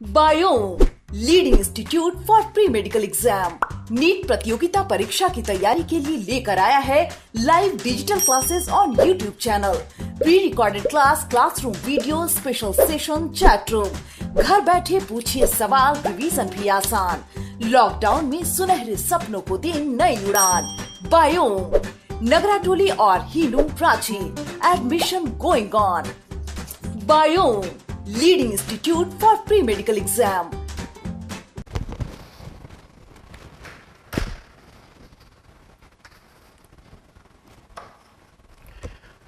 Biome leading institute for pre medical exam NEET प्रतियोगिता परीक्षा की तैयारी के लिए लेकर आया है live digital classes on YouTube channel, pre recorded class, classroom video, special session, chat room. घर बैठे पूछिए सवाल, रिवीजन भी आसान। लॉकडाउन में सुनहरे सपनों को दी नई उड़ान। बायोम नगराटोली और हीलू Ranchi, admission going on. Biome leading institute for pre medical exam.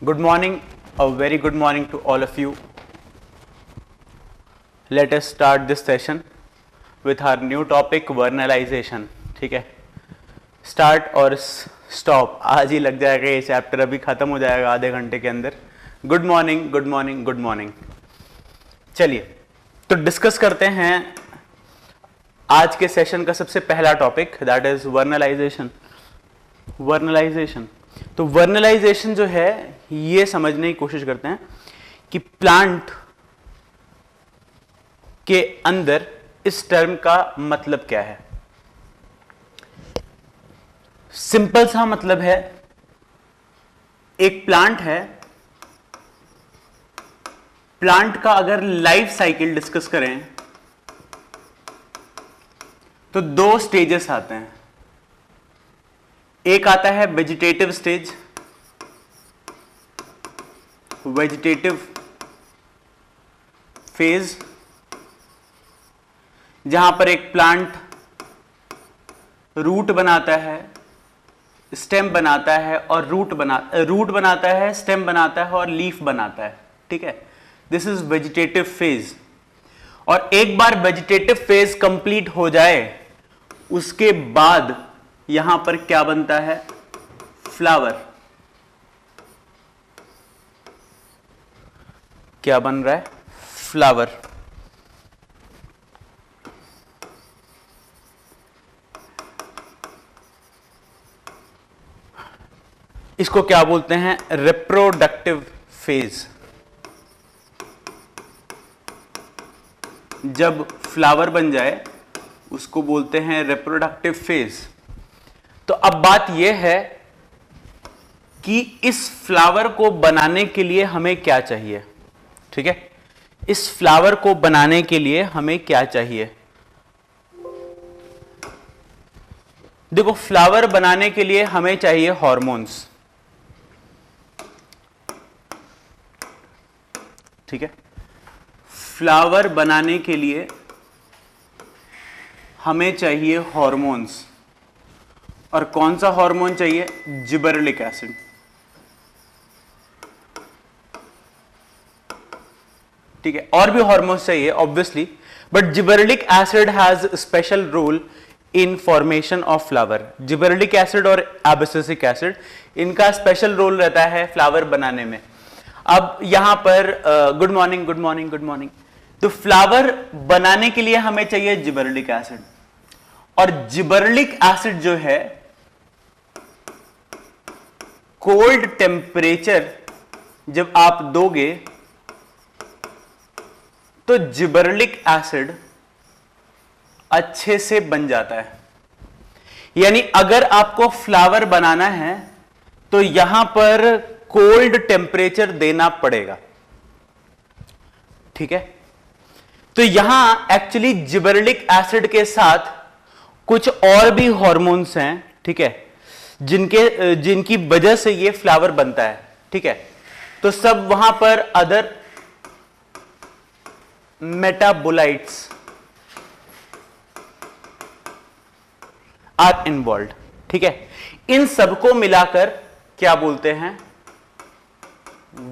Good morning, a very good morning to all of you. Let us start this session with our new topic vernalization. ठीक है, start और stop आज ही लग जाएगा, ये chapter अभी खत्म हो जाएगा आधे घंटे के अंदर। Good morning, good morning, good morning. चलिए तो डिस्कस करते हैं आज के सेशन का सबसे पहला topic, that is vernalization. Vernalization, तो वर्नलाइजेशन जो है ये समझने की कोशिश करते हैं कि प्लांट के अंदर इस टर्म का मतलब क्या है। सिंपल सा मतलब है, एक प्लांट है, प्लांट का अगर लाइफ साइकिल डिस्कस करें तो दो स्टेजेस आते हैं। एक आता है वेजिटेटिव स्टेज, वेजिटेटिव फेज, जहां पर एक प्लांट रूट बनाता है, स्टेम बनाता है और रूट बनाता है, स्टेम बनाता है और लीफ बनाता है। ठीक है, दिस इज वेजिटेटिव फेज। और एक बार वेजिटेटिव फेज कंप्लीट हो जाए उसके बाद यहां पर क्या बनता है, फ्लावर। क्या बन रहा है, फ्लावर। इसको क्या बोलते हैं, रिप्रोडक्टिव फेज। जब फ्लावर बन जाए उसको बोलते हैं रिप्रोडक्टिव फेज। तो अब बात यह है कि इस फ्लावर को बनाने के लिए हमें क्या चाहिए। ठीक है, इस फ्लावर को बनाने के लिए हमें क्या चाहिए। देखो, फ्लावर बनाने के लिए हमें चाहिए हॉर्मोन्स। ठीक है, फ्लावर बनाने के लिए हमें चाहिए हॉर्मोन्स। और कौन सा हार्मोन चाहिए, जिबरेलिक एसिड। ठीक है, और भी हार्मोन्स चाहिए obviously, but gibberellic acid has special role in formation of flower. Gibberellic acid और एब्सिसिक एसिड, इनका स्पेशल रोल रहता है फ्लावर बनाने में। अब यहां पर good morning, good morning, good morning. तो फ्लावर बनाने के लिए हमें चाहिए जिबरेलिक एसिड, और जिबरेलिक एसिड जो है कोल्ड टेम्परेचर जब आप दोगे तो जिबरेलिक एसिड अच्छे से बन जाता है। यानी अगर आपको फ्लावर बनाना है तो यहां पर कोल्ड टेम्परेचर देना पड़ेगा। ठीक है, तो यहां एक्चुअली जिबरेलिक एसिड के साथ कुछ और भी हार्मोन्स हैं, ठीक है, जिनकी वजह से ये फ्लावर बनता है। ठीक है, तो सब वहां पर अदर मेटाबोलाइट्स आर इन्वॉल्व। ठीक है, इन सबको मिलाकर क्या बोलते हैं,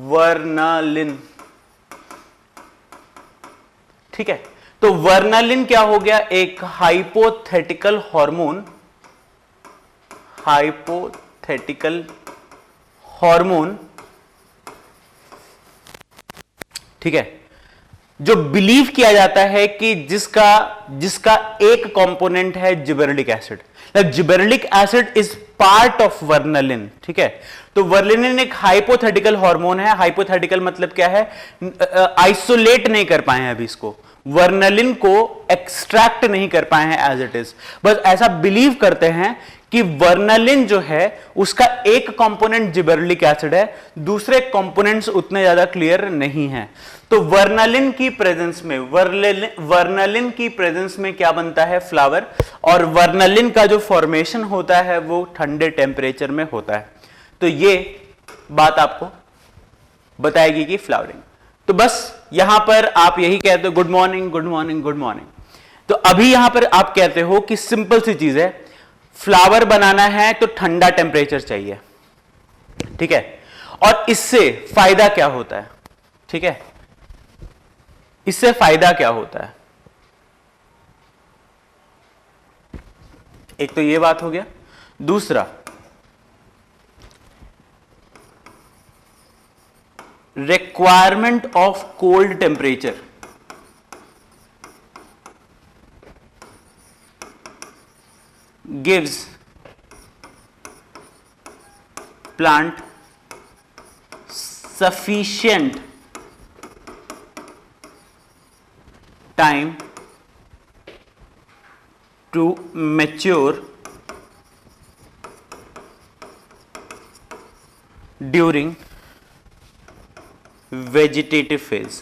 वर्नालिन। ठीक है, तो वर्नालिन क्या हो गया, एक हाइपोथेटिकल हार्मोन। हाइपोथेटिकल हार्मोन, ठीक है, जो बिलीव किया जाता है कि जिसका एक कंपोनेंट है gibberellic acid. Gibberellic acid is part of vernalin. ठीक है, तो वर्नालिन एक हाइपोथेटिकल हार्मोन है। हाइपोथेटिकल मतलब क्या है, आइसोलेट नहीं कर पाए हैं अभी इसको। वर्नलिन को एक्सट्रैक्ट नहीं कर पाए हैं एज इट इज, बस ऐसा बिलीव करते हैं कि वर्नलिन जो है उसका एक कंपोनेंट जिबरेलिक एसिड है, दूसरे कंपोनेंट्स उतने ज्यादा क्लियर नहीं हैं। तो वर्नलिन की प्रेजेंस में वर्नलिन की प्रेजेंस में क्या बनता है? फ्लावर। और वर्नलिन का जो फॉर्मेशन होता है वो ठंडे टेम्परेचर में होता है। तो ये बात आपको बताएगी कि फ्लावरिंग। तो बस यहां पर आप यही कहते हो good morning good morning good morning. तो अभी यहां पर आप कहते हो कि सिंपल सी चीज है, फ्लावर बनाना है तो ठंडा टेम्परेचर चाहिए, ठीक है। और इससे फायदा क्या होता है? ठीक है, इससे फायदा क्या होता है? एक तो ये बात हो गया। दूसरा, requirement of cold temperature. gives plant sufficient time to mature during vegetative phase,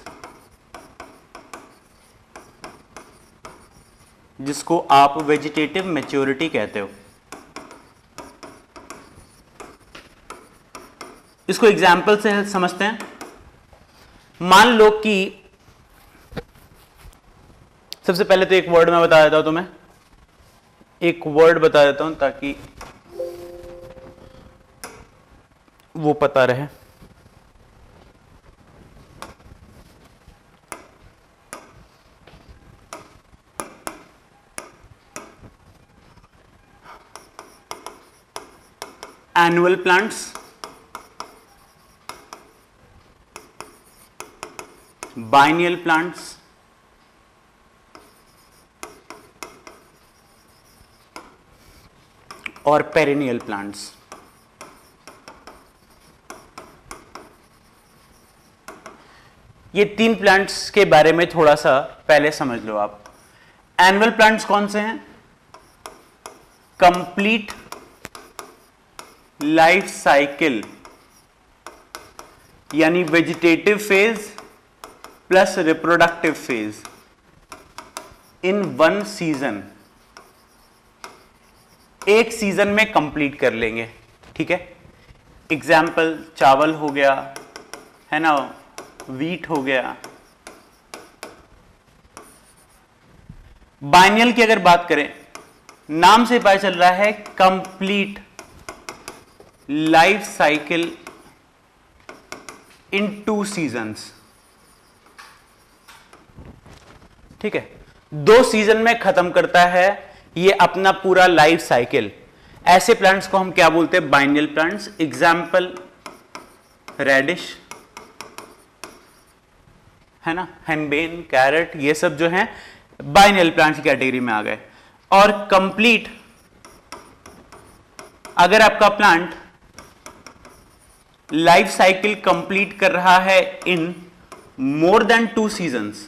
जिसको आप वेजिटेटिव मैच्योरिटी कहते हो। इसको एग्जाम्पल से समझते हैं। मान लो कि सबसे पहले तो एक वर्ड मैं बता देता हूं तुम्हें, एक वर्ड बता देता हूं ताकि वो पता रहे। एनुअल प्लांट्स, बाइनियल प्लांट्स, और पेरिनियल प्लांट्स। ये तीन प्लांट्स के बारे में थोड़ा सा पहले समझ लो आप। एनुअल प्लांट्स कौन से हैं? कंप्लीट लाइफ साइकिल, यानी vegetative phase plus reproductive phase in one season, एक सीजन में कंप्लीट कर लेंगे, ठीक है। एग्जाम्पल चावल हो गया, है ना, वीट हो गया। बाइनियल की अगर बात करें, नाम से पता चल रहा है complete life cycle in 2 seasons, ठीक है। 2 सीजन में खत्म करता है ये अपना पूरा लाइफ साइकिल। ऐसे प्लांट्स को हम क्या बोलते हैं? Biennial plants. एग्जाम्पल रेडिश, है ना, हेनबेन, कैरेट, ये सब जो हैं बाइनियल प्लांट्स की कैटेगरी में आ गए। और कंप्लीट, अगर आपका प्लांट लाइफ साइकिल कंप्लीट कर रहा है इन मोर देन 2 सीजन्स,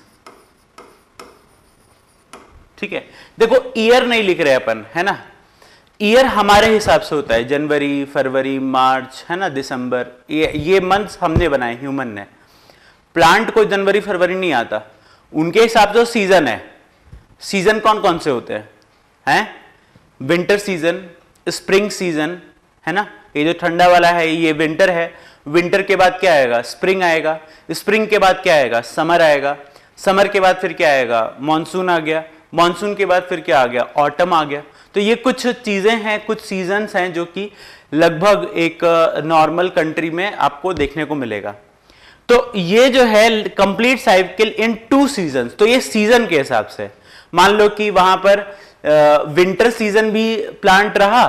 ठीक है। देखो ईयर नहीं लिख रहे अपन, है ना, ईयर हमारे हिसाब से होता है जनवरी, फरवरी, मार्च, है ना, दिसंबर, ये मंथ्स हमने बनाए, ह्यूमन ने। प्लांट को जनवरी फरवरी नहीं आता, उनके हिसाब से सीजन है। सीजन कौन कौन से होते हैं? विंटर सीजन, स्प्रिंग सीजन, है ना, ये जो ठंडा वाला है ये विंटर है। विंटर के बाद क्या आएगा? स्प्रिंग आएगा। स्प्रिंग के बाद क्या आएगा? समर आएगा। समर के बाद फिर क्या आएगा? मॉनसून आ गया। मॉनसून के बाद फिर क्या आ गया? ऑटम आ गया। तो ये कुछ चीजें हैं, कुछ सीजन्स हैं जो कि लगभग एक नॉर्मल कंट्री में आपको देखने को मिलेगा। तो ये जो है कंप्लीट साइकिल इन 2 सीजन्स, तो ये सीजन के हिसाब से। मान लो कि वहां पर विंटर सीजन भी प्लांट रहा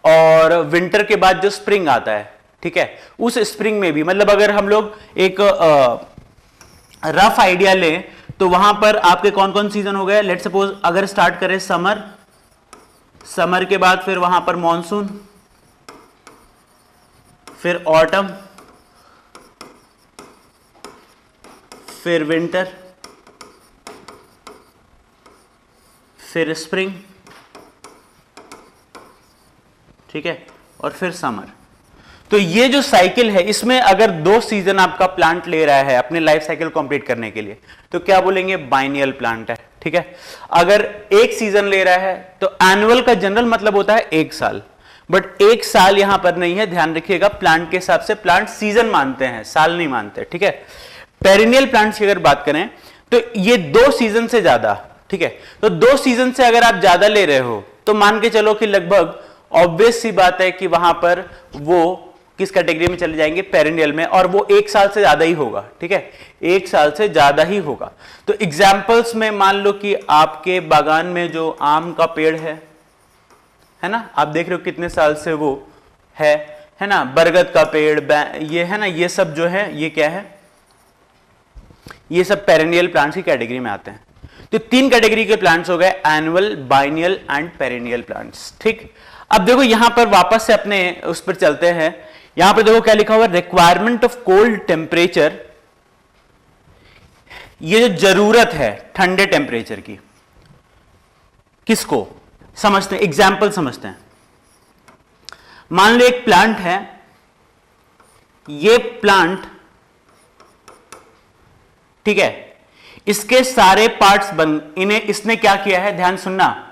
और विंटर के बाद जो स्प्रिंग आता है, ठीक है, उस स्प्रिंग में भी, मतलब अगर हम लोग एक रफ आइडिया लें तो वहां पर आपके कौन कौन सीजन हो गए? लेट सपोज अगर स्टार्ट करें समर, समर के बाद फिर वहां पर मॉनसून, फिर ऑटम, फिर विंटर, फिर स्प्रिंग, ठीक है, और फिर समर। तो ये जो साइकिल है, इसमें अगर 2 सीजन आपका प्लांट ले रहा है अपने लाइफ साइकिल कंप्लीट करने के लिए, तो क्या बोलेंगे, बाइनियल प्लांट है, ठीक है। अगर 1 सीजन ले रहा है तो एनुअल का जनरल मतलब होता है 1 साल, बट 1 साल यहां पर नहीं है, ध्यान रखिएगा। प्लांट के हिसाब से प्लांट सीजन मानते हैं, साल नहीं मानते, ठीक है। पेरिनियल प्लांट्स की अगर बात करें तो ये 2 सीजन से ज्यादा, ठीक है। तो 2 सीजन से अगर आप ज्यादा ले रहे हो तो मान के चलो कि लगभग ऑब्वियस सी बात है कि वहां पर वो किस कैटेगरी में चले जाएंगे, पेरिनियल में, और वो 1 साल से ज्यादा ही होगा, ठीक है, 1 साल से ज्यादा ही होगा। तो एग्जाम्पल्स में मान लो कि आपके बागान में जो आम का पेड़ है ना, आप देख रहे हो कितने साल से वो है ना, बरगद का पेड़, ये है ना, ये सब जो है ये क्या है, ये सब पेरिनियल प्लांट्स की कैटेगरी में आते हैं। तो 3 कैटेगरी के प्लांट्स हो गए, annual, biennial and perennial plants, ठीक। अब देखो यहां पर वापस से अपने उस पर चलते हैं। यहां पर देखो क्या लिखा हुआ है, रिक्वायरमेंट ऑफ कोल्ड टेम्परेचर, ये जो जरूरत है ठंडे टेम्परेचर की, किसको समझते हैं, एग्जाम्पल समझते हैं। मान लो एक प्लांट है, ये प्लांट, ठीक है, इसके सारे पार्ट्स इसने क्या किया है, ध्यान सुनना,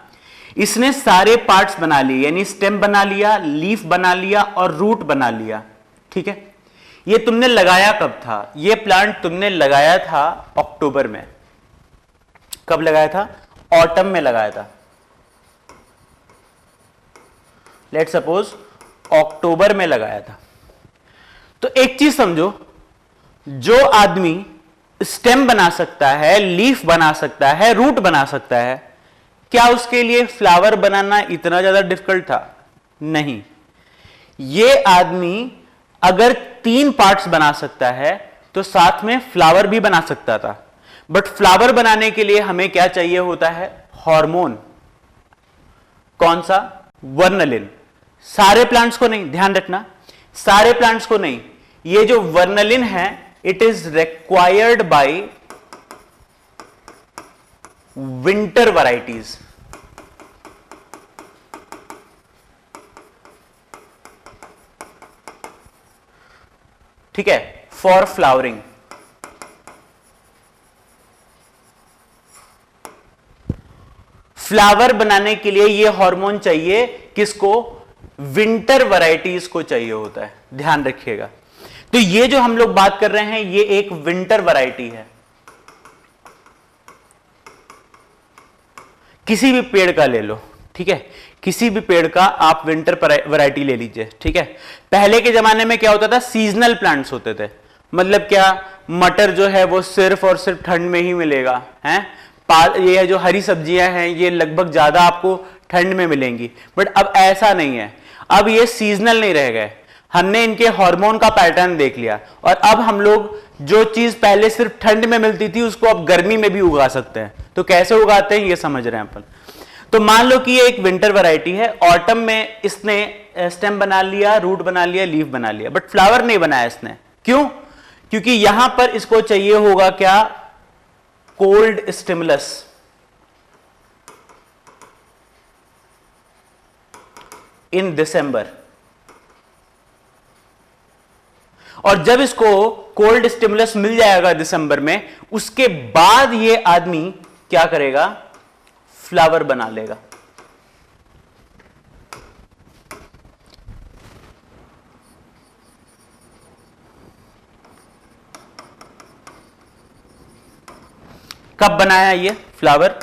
इसने सारे पार्ट्स बना लिए, यानी स्टेम बना लिया, लीफ बना लिया और रूट बना लिया, ठीक है। ये तुमने लगाया कब था, ये प्लांट तुमने लगाया था अक्टूबर में। कब लगाया था, ऑटम में लगाया था, लेट सपोज अक्टूबर में लगाया था। तो एक चीज समझो, जो आदमी स्टेम बना सकता है, लीफ बना सकता है, रूट बना सकता है, क्या उसके लिए फ्लावर बनाना इतना ज्यादा डिफिकल्ट था? नहीं। ये आदमी अगर 3 पार्ट्स बना सकता है तो साथ में फ्लावर भी बना सकता था, बट फ्लावर बनाने के लिए हमें क्या चाहिए होता है, हार्मोन। कौन सा, वर्नलिन। सारे प्लांट्स को नहीं, ध्यान रखना, सारे प्लांट्स को नहीं, ये जो वर्नलिन है it is required by winter varieties. ठीक है, फॉर फ्लावरिंग। फ्लावर बनाने के लिए ये हार्मोन चाहिए, किसको, विंटर वैरायटीज को चाहिए होता है, ध्यान रखिएगा। तो ये जो हम लोग बात कर रहे हैं ये एक विंटर वैरायटी है। किसी भी पेड़ का ले लो, ठीक है, किसी भी पेड़ का आप विंटर वैरायटी ले लीजिए, ठीक है। पहले के जमाने में क्या होता था, सीजनल प्लांट्स होते थे, मतलब क्या, मटर जो है वो सिर्फ और सिर्फ ठंड में ही मिलेगा, हैं। ये जो हरी सब्जियां हैं ये लगभग ज्यादा आपको ठंड में मिलेंगी, बट अब ऐसा नहीं है, अब ये सीजनल नहीं रह गए। हमने इनके हार्मोन का पैटर्न देख लिया और अब हम लोग जो चीज पहले सिर्फ ठंड में मिलती थी उसको अब गर्मी में भी उगा सकते हैं। तो कैसे उगाते हैं ये समझ रहे हैं अपन। तो मान लो कि ये एक विंटर वैरायटी है, ऑटम में इसने स्टेम बना लिया, रूट बना लिया, लीफ बना लिया, बट फ्लावर नहीं बनाया इसने। क्यों? क्योंकि यहां पर इसको चाहिए होगा क्या, कोल्ड स्टिमुलस। इन दिसंबर। और जब इसको कोल्ड स्टिमुलस मिल जाएगा दिसंबर में, उसके बाद ये आदमी क्या करेगा, फ्लावर बना लेगा। कब बनाया ये फ्लावर?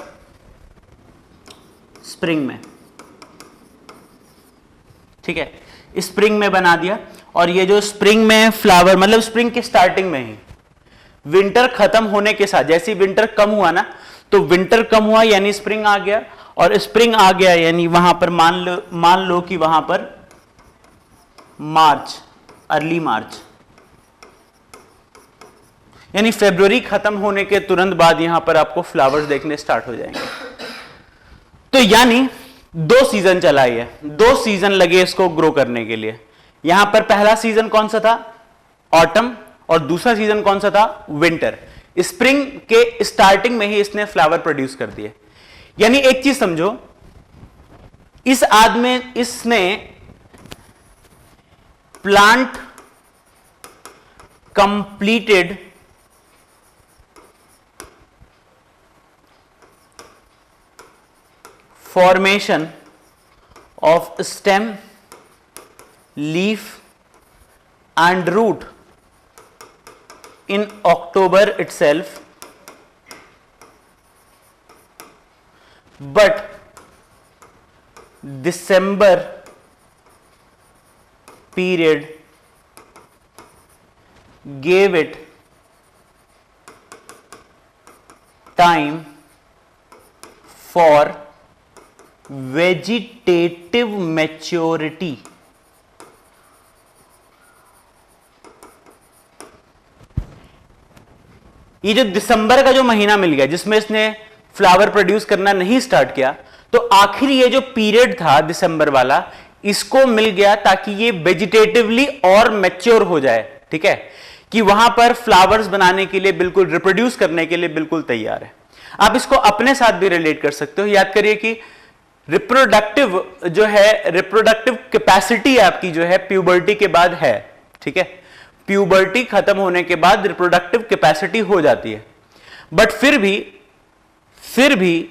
स्प्रिंग में, ठीक है, स्प्रिंग में बना दिया। और ये जो स्प्रिंग में फ्लावर, मतलब स्प्रिंग के स्टार्टिंग में ही, विंटर खत्म होने के साथ, जैसे विंटर कम हुआ ना, तो विंटर कम हुआ यानी स्प्रिंग आ गया, और स्प्रिंग आ गया यानी वहां पर मान लो कि वहां पर मार्च, अर्ली मार्च, यानी फरवरी खत्म होने के तुरंत बाद यहां पर आपको फ्लावर्स देखने स्टार्ट हो जाएंगे। तो यानी 2 सीजन चला है, 2 सीजन लगे इसको ग्रो करने के लिए। यहां पर पहला सीजन कौन सा था, ऑटम, और दूसरा सीजन कौन सा था, विंटर। स्प्रिंग के स्टार्टिंग में ही इसने फ्लावर प्रोड्यूस कर दिए। यानी एक चीज समझो, इस आदमी इसने plant completed formation of stem, leaf and root in October itself, but December period gave it time for vegetative maturity. ये जो दिसंबर का जो महीना मिल गया जिसमें इसने फ्लावर प्रोड्यूस करना नहीं स्टार्ट किया, तो आखिर ये जो पीरियड था दिसंबर वाला, इसको मिल गया ताकि ये वेजिटेटिवली और मैच्योर हो जाए। ठीक है, कि वहां पर फ्लावर्स बनाने के लिए बिल्कुल रिप्रोड्यूस करने के लिए बिल्कुल तैयार है। आप इसको अपने साथ भी रिलेट कर सकते हो। याद करिए कि रिप्रोडक्टिव जो है, रिप्रोडक्टिव कैपेसिटी आपकी जो है प्यूबर्टी के बाद है। ठीक है, प्यूबर्टी खत्म होने के बाद रिप्रोडक्टिव कैपेसिटी हो जाती है, बट फिर भी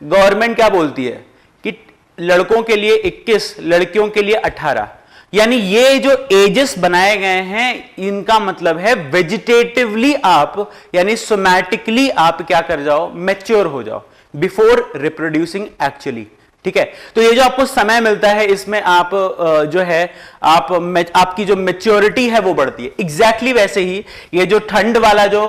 गवर्नमेंट क्या बोलती है कि लड़कों के लिए 21, लड़कियों के लिए 18, यानी ये जो एजेस बनाए गए हैं इनका मतलब है वेजिटेटिवली आप यानी सोमैटिकली आप क्या कर जाओ, मैच्योर हो जाओ बिफोर रिप्रोड्यूसिंग एक्चुअली। ठीक है, तो ये जो आपको समय मिलता है इसमें आप जो है आपकी जो मैच्योरिटी है वो बढ़ती है। एग्जैक्टली वैसे ही ये जो ठंड वाला जो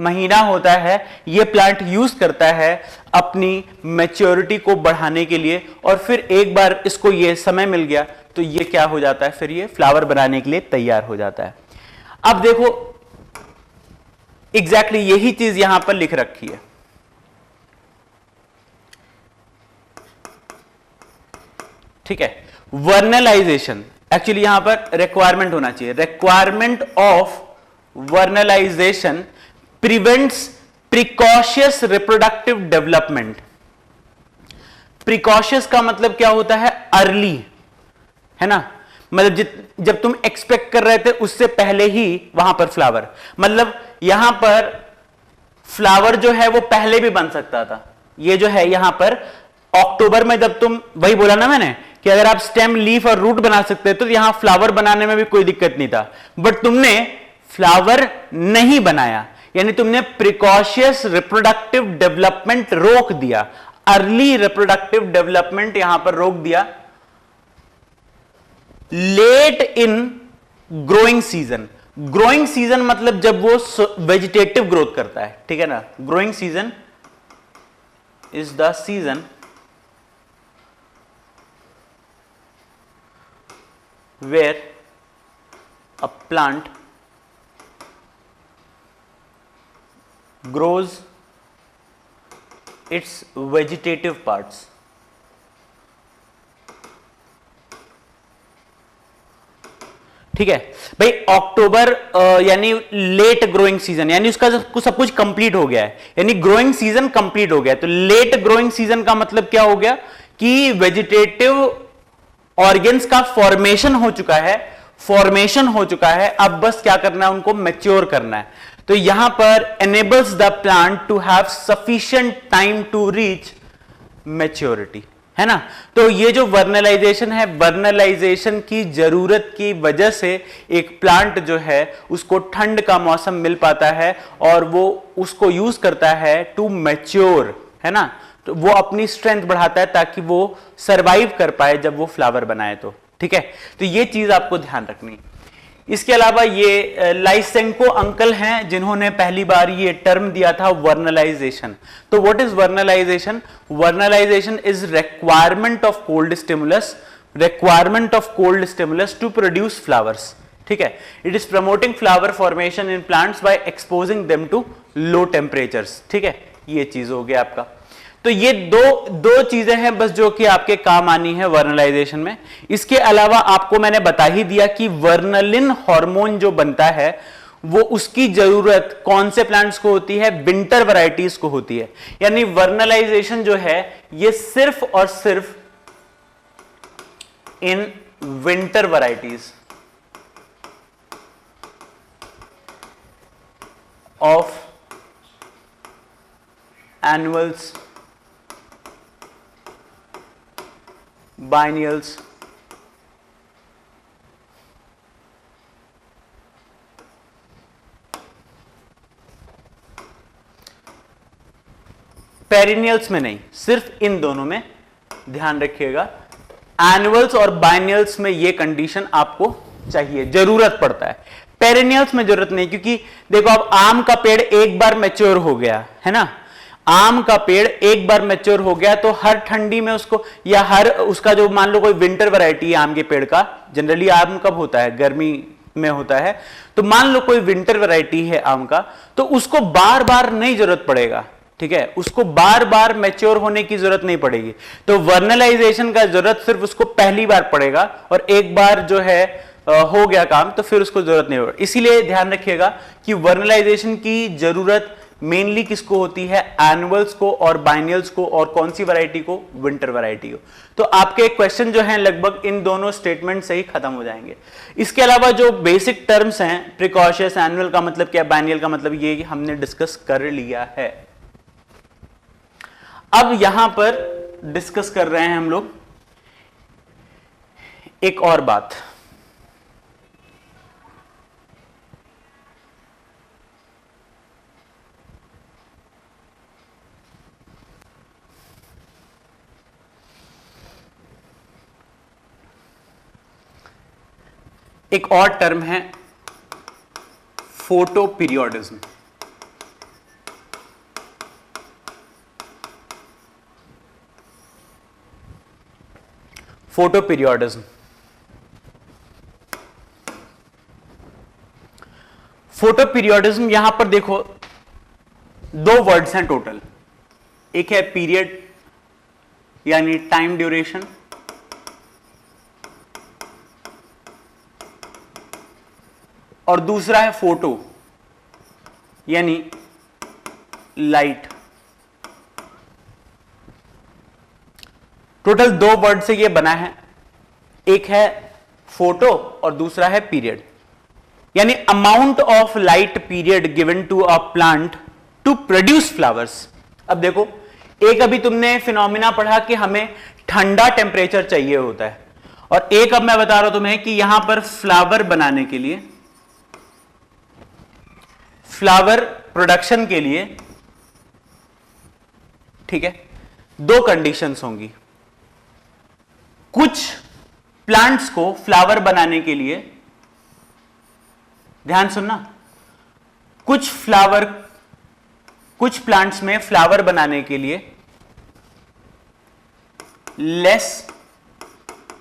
महीना होता है ये प्लांट यूज करता है अपनी मैच्योरिटी को बढ़ाने के लिए, और फिर एक बार इसको ये समय मिल गया तो ये क्या हो जाता है, फिर ये फ्लावर बनाने के लिए तैयार हो जाता है। अब देखो एग्जैक्टली यही चीज यहां पर लिख रखी है। ठीक है, वर्नलाइजेशन एक्चुअली यहां पर रिक्वायरमेंट होना चाहिए। Requirement of vernalization prevents precocious reproductive development. Precocious का मतलब क्या होता है, अर्ली, है ना, मतलब जब तुम एक्सपेक्ट कर रहे थे उससे पहले ही वहां पर फ्लावर, मतलब यहां पर फ्लावर जो है वो पहले भी बन सकता था। ये जो है यहां पर अक्टूबर में जब तुम, वही बोला ना मैंने कि अगर आप स्टेम, लीफ और रूट बना सकते तो यहां फ्लावर बनाने में भी कोई दिक्कत नहीं था, बट तुमने फ्लावर नहीं बनाया, यानी तुमने प्रिकॉशियस रिप्रोडक्टिव डेवलपमेंट रोक दिया, अर्ली रिप्रोडक्टिव डेवलपमेंट यहां पर रोक दिया। Late in growing season, growing season मतलब जब वो वेजिटेटिव ग्रोथ करता है। ठीक है ना, growing season is the season where a plant grows its vegetative parts। ठीक है भाई, अक्टूबर यानी लेट ग्रोइंग सीजन, यानी उसका सब कुछ कंप्लीट हो गया है, यानी ग्रोइंग सीजन कंप्लीट हो गया। तो लेट ग्रोइंग सीजन का मतलब क्या हो गया कि वेजिटेटिव ऑर्गेन्स का फॉर्मेशन हो चुका है, अब बस क्या करना है, उनको मैच्योर करना है। तो यहां पर enables the plant to have sufficient time to reach maturity, है ना। तो ये जो वर्नलाइजेशन है, वर्नलाइजेशन की जरूरत की वजह से एक प्लांट जो है उसको ठंड का मौसम मिल पाता है और वो उसको यूज करता है टू मैच्योर, है ना। तो वो अपनी स्ट्रेंथ बढ़ाता है ताकि वो सरवाइव कर पाए जब वो फ्लावर बनाए तो। ठीक है, तो ये चीज आपको ध्यान रखनी। इसके अलावा ये लाइसेंको अंकल हैं जिन्होंने पहली बार ये टर्म दिया था वर्नलाइजेशन। तो what is vernalization? Vernalization is requirement of cold stimulus to produce flowers. ठीक है, it is promoting flower formation in plants by exposing them to low temperatures. ठीक है, ये चीज हो गया आपका। तो ये दो चीजें हैं बस जो कि आपके काम आनी है वर्नलाइजेशन में। इसके अलावा आपको मैंने बता ही दिया कि वर्नलिन हार्मोन जो बनता है वो उसकी जरूरत कौन से प्लांट्स को होती है, विंटर वैरायटीज को होती है। यानी वर्नलाइजेशन जो है ये सिर्फ और सिर्फ in winter varieties of annuals, biennials, perennials में नहीं, सिर्फ इन दोनों में ध्यान रखिएगा। एनुअल्स और बाइनियल्स में ये कंडीशन आपको चाहिए, जरूरत पड़ता है। पेरिनियल्स में जरूरत नहीं, क्योंकि देखो अब आम का पेड़ एक बार मैच्योर हो गया है ना, आम का पेड़ एक बार मैच्योर हो गया तो हर ठंडी में उसको, या हर उसका जो मान लो कोई विंटर वैरायटी है आम के पेड़ का, जनरली आम कब होता है, गर्मी में होता है, तो मान लो कोई विंटर वैरायटी है आम का, तो उसको बार बार नहीं जरूरत पड़ेगा, ठीक है, उसको बार बार मैच्योर होने की जरूरत नहीं पड़ेगी। तो वर्नलाइजेशन का जरूरत सिर्फ उसको पहली बार पड़ेगा, और एक बार जो है हो गया काम तो फिर उसको जरूरत नहीं होगी। इसीलिए ध्यान रखिएगा कि वर्नलाइजेशन की जरूरत मेनली किसको होती है, एनुअल्स को और बाइनियल्स को, और कौन सी वैरायटी को, विंटर वैरायटी को। तो आपके क्वेश्चन जो हैं लगभग इन दोनों स्टेटमेंट से ही खत्म हो जाएंगे। इसके अलावा जो बेसिक टर्म्स हैं, प्रिकॉशियस, एनुअल का मतलब क्या, बाइनियल का मतलब ये हमने डिस्कस कर लिया है। अब यहां पर डिस्कस कर रहे हैं हम लोग एक और बात। एक और टर्म है photo periodism. Photo periodism, photo periodism यहां पर देखो दो वर्ड्स हैं टोटल, एक है पीरियड यानी टाइम ड्यूरेशन, और दूसरा है फोटो यानी लाइट। टोटल दो वर्ड से ये बना है, एक है फोटो और दूसरा है पीरियड, यानी amount of light period given to a plant to produce flowers. अब देखो, एक अभी तुमने फिनोमिना पढ़ा कि हमें ठंडा टेम्परेचर चाहिए होता है, और एक अब मैं बता रहा हूं तुम्हें कि यहां पर फ्लावर बनाने के लिए, फ्लावर प्रोडक्शन के लिए, ठीक है, दो कंडीशंस होंगी। कुछ प्लांट्स को फ्लावर बनाने के लिए, ध्यान सुनना, कुछ प्लांट्स में फ्लावर बनाने के लिए लेस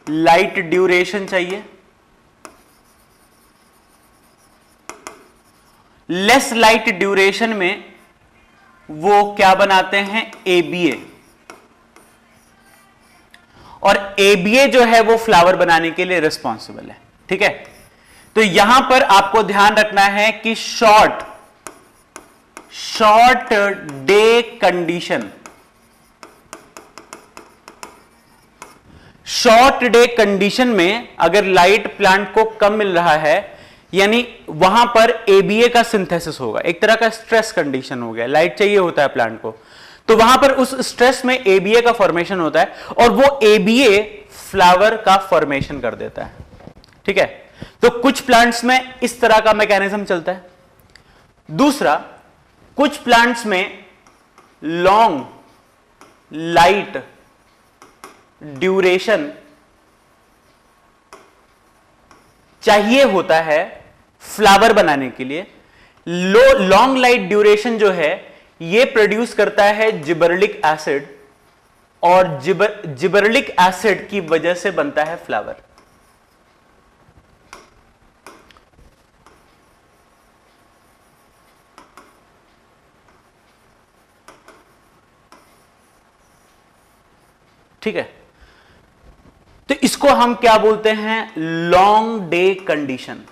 लाइट ड्यूरेशन चाहिए। लेस लाइट ड्यूरेशन में वो क्या बनाते हैं, ABA, और ABA जो है वो फ्लावर बनाने के लिए रिस्पॉन्सिबल है, ठीक है। तो यहां पर आपको ध्यान रखना है कि short day condition, short day condition में अगर लाइट प्लांट को कम मिल रहा है, यानी वहां पर ABA का सिंथेसिस होगा, एक तरह का स्ट्रेस कंडीशन हो गया, लाइट चाहिए होता है प्लांट को, तो वहां पर उस स्ट्रेस में ABA का फॉर्मेशन होता है, और वो ABA फ्लावर का फॉर्मेशन कर देता है, ठीक है। तो कुछ प्लांट्स में इस तरह का मैकेनिज्म चलता है। दूसरा, कुछ प्लांट्स में लॉन्ग लाइट ड्यूरेशन चाहिए होता है फ्लावर बनाने के लिए। लॉन्ग लाइट ड्यूरेशन जो है ये प्रोड्यूस करता है जिबरेलिक एसिड, और जिबरेलिक एसिड की वजह से बनता है फ्लावर। ठीक है, तो इसको हम क्या बोलते हैं, लॉन्ग डे कंडीशन।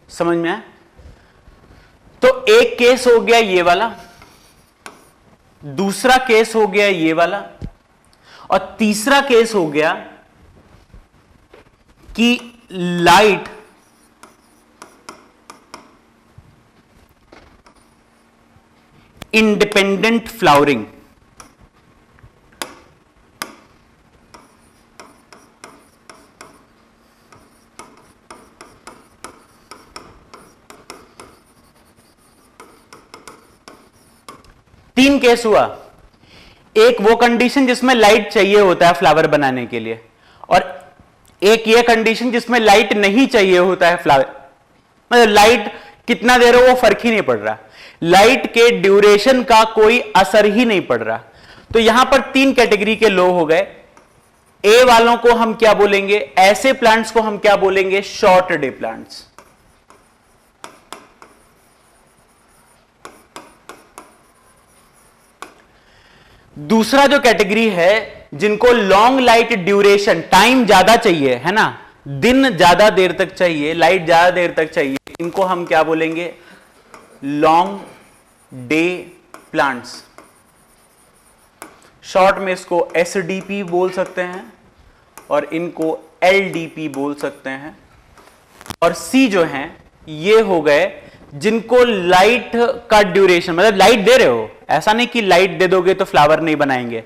समझ में आया? तो एक केस हो गया ये वाला, दूसरा केस हो गया ये वाला, और तीसरा केस हो गया कि लाइट इंडिपेंडेंट फ्लावरिंग। तीन केस हुआ, एक वो कंडीशन जिसमें लाइट चाहिए होता है फ्लावर बनाने के लिए, और एक ये कंडीशन जिसमें लाइट नहीं चाहिए होता है फ्लावर, मतलब लाइट कितना दे रहे हो वो फर्क ही नहीं पड़ रहा, लाइट के ड्यूरेशन का कोई असर ही नहीं पड़ रहा। तो यहां पर तीन कैटेगरी के लो हो गए। ए वालों को हम क्या बोलेंगे, ऐसे प्लांट्स को हम क्या बोलेंगे, शॉर्ट डे प्लांट्स। दूसरा जो कैटेगरी है जिनको लॉन्ग लाइट ड्यूरेशन, टाइम ज्यादा चाहिए है ना, दिन ज्यादा देर तक चाहिए, लाइट ज्यादा देर तक चाहिए, इनको हम क्या बोलेंगे, लॉन्ग डे प्लांट्स। शॉर्ट में इसको एसडीपी बोल सकते हैं और इनको एलडीपी बोल सकते हैं। और सी जो हैं ये हो गए जिनको लाइट का ड्यूरेशन, मतलब लाइट दे रहे हो, ऐसा नहीं कि लाइट दे दोगे तो फ्लावर नहीं बनाएंगे,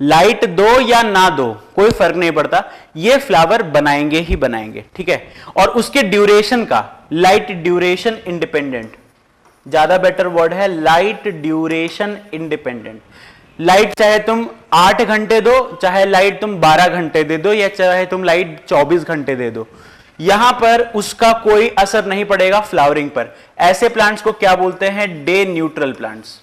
लाइट दो या ना दो कोई फर्क नहीं पड़ता, ये फ्लावर बनाएंगे ही बनाएंगे, ठीक है। और उसके ड्यूरेशन का, लाइट ड्यूरेशन इंडिपेंडेंट, ज्यादा बेटर वर्ड है लाइट ड्यूरेशन इंडिपेंडेंट। लाइट चाहे तुम 8 घंटे दो, चाहे लाइट तुम 12 घंटे दे दो, या चाहे तुम लाइट 24 घंटे दे दो, यहां पर उसका कोई असर नहीं पड़ेगा फ्लावरिंग पर। ऐसे प्लांट्स को क्या बोलते हैं, day neutral plants.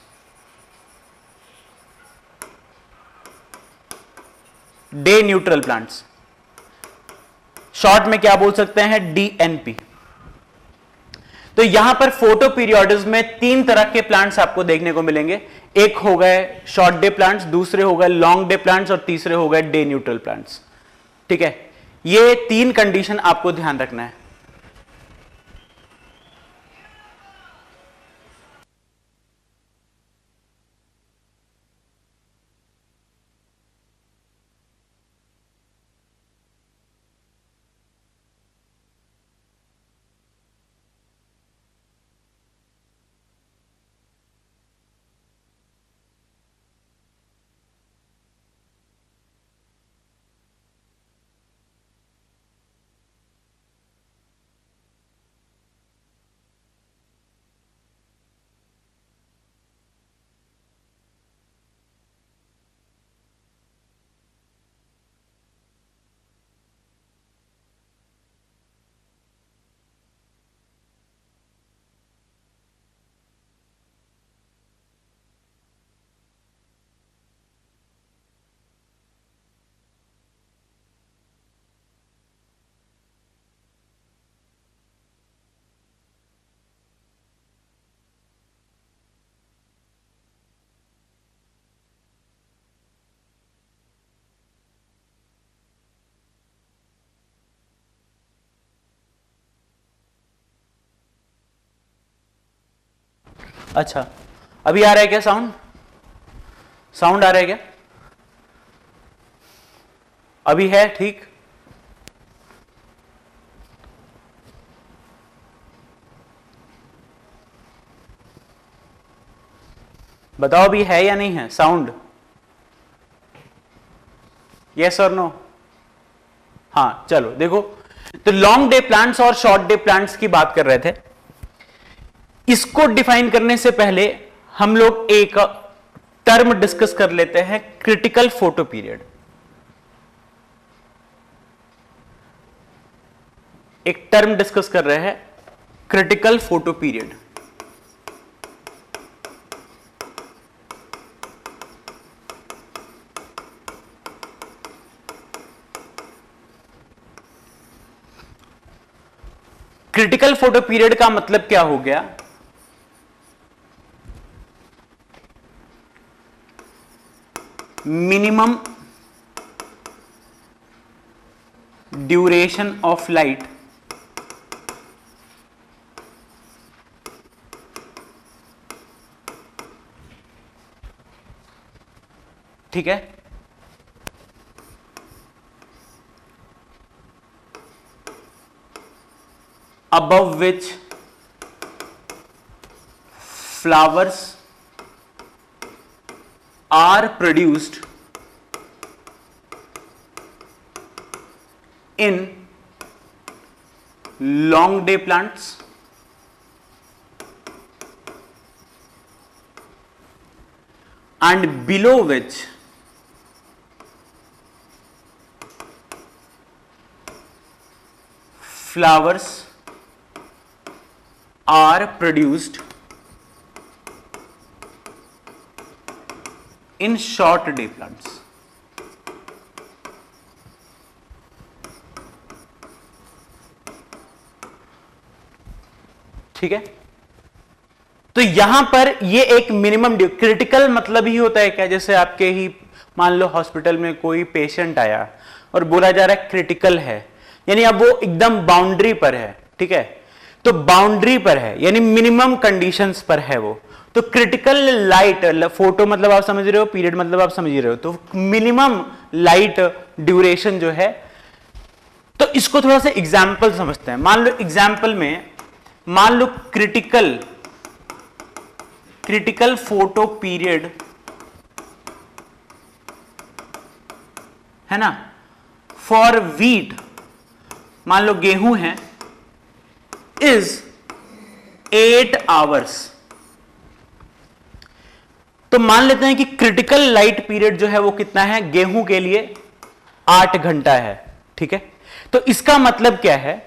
Day neutral plants, short में क्या बोल सकते हैं, डीएनपी। तो यहां पर फोटो पीरियोडिज्म में तीन तरह के प्लांट्स आपको देखने को मिलेंगे। एक हो गए शॉर्ट डे प्लांट्स, दूसरे हो गए लॉन्ग डे प्लांट्स, और तीसरे हो गए डे न्यूट्रल प्लांट्स, ठीक है। ये तीन कंडीशन आपको ध्यान रखना है। अच्छा, अभी आ रहा है क्या साउंड? साउंड आ रहा है क्या? अभी है ठीक? बताओ अभी है या नहीं है साउंड? यस और नो? हाँ चलो देखो, तो लॉन्ग डे प्लांट्स और शॉर्ट डे प्लांट्स की बात कर रहे थे। इसको डिफाइन करने से पहले हम लोग एक टर्म डिस्कस कर लेते हैं, क्रिटिकल फोटो पीरियड। एक टर्म डिस्कस कर रहे हैं, critical photo period. Critical photo period का मतलब क्या हो गया, मिनिमम ड्यूरेशन ऑफ लाइट ठीक है। above which flowers are produced in long day plants and below which flowers are produced in short day plants। ठीक है, तो यहां पर ये एक मिनिमम क्रिटिकल मतलब ही होता है क्या, जैसे आपके ही मान लो हॉस्पिटल में कोई पेशेंट आया और बोला जा रहा है क्रिटिकल है, यानी अब वो एकदम बाउंड्री पर है। ठीक है, तो बाउंड्री पर है यानी मिनिमम कंडीशंस पर है वो, तो क्रिटिकल लाइट फोटो मतलब आप समझ रहे हो, पीरियड मतलब आप समझ रहे हो, तो मिनिमम लाइट ड्यूरेशन जो है। तो इसको थोड़ा सा एग्जाम्पल समझते हैं। मान लो एग्जाम्पल में मान लो क्रिटिकल फोटो पीरियड है ना फॉर वीट, मान लो गेहूं है, इज 8 आवर्स। तो मान लेते हैं कि क्रिटिकल लाइट पीरियड जो है वो कितना है, गेहूं के लिए 8 घंटा है। ठीक है, तो इसका मतलब क्या है,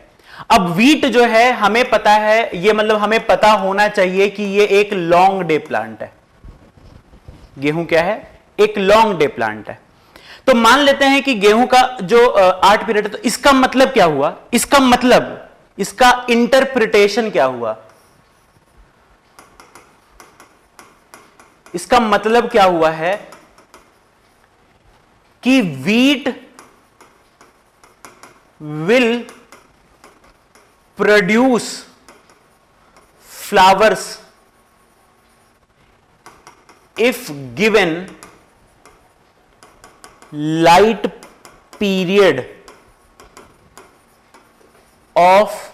अब वीट जो है हमें पता है, ये मतलब हमें पता होना चाहिए कि ये एक लॉन्ग डे प्लांट है। गेहूं क्या है, एक लॉन्ग डे प्लांट है। तो मान लेते हैं कि गेहूं का जो 8 पीरियड है, तो इसका मतलब क्या हुआ, इसका मतलब, इसका इंटरप्रिटेशन क्या हुआ, इसका मतलब क्या हुआ है कि wheat will produce flowers if given light period of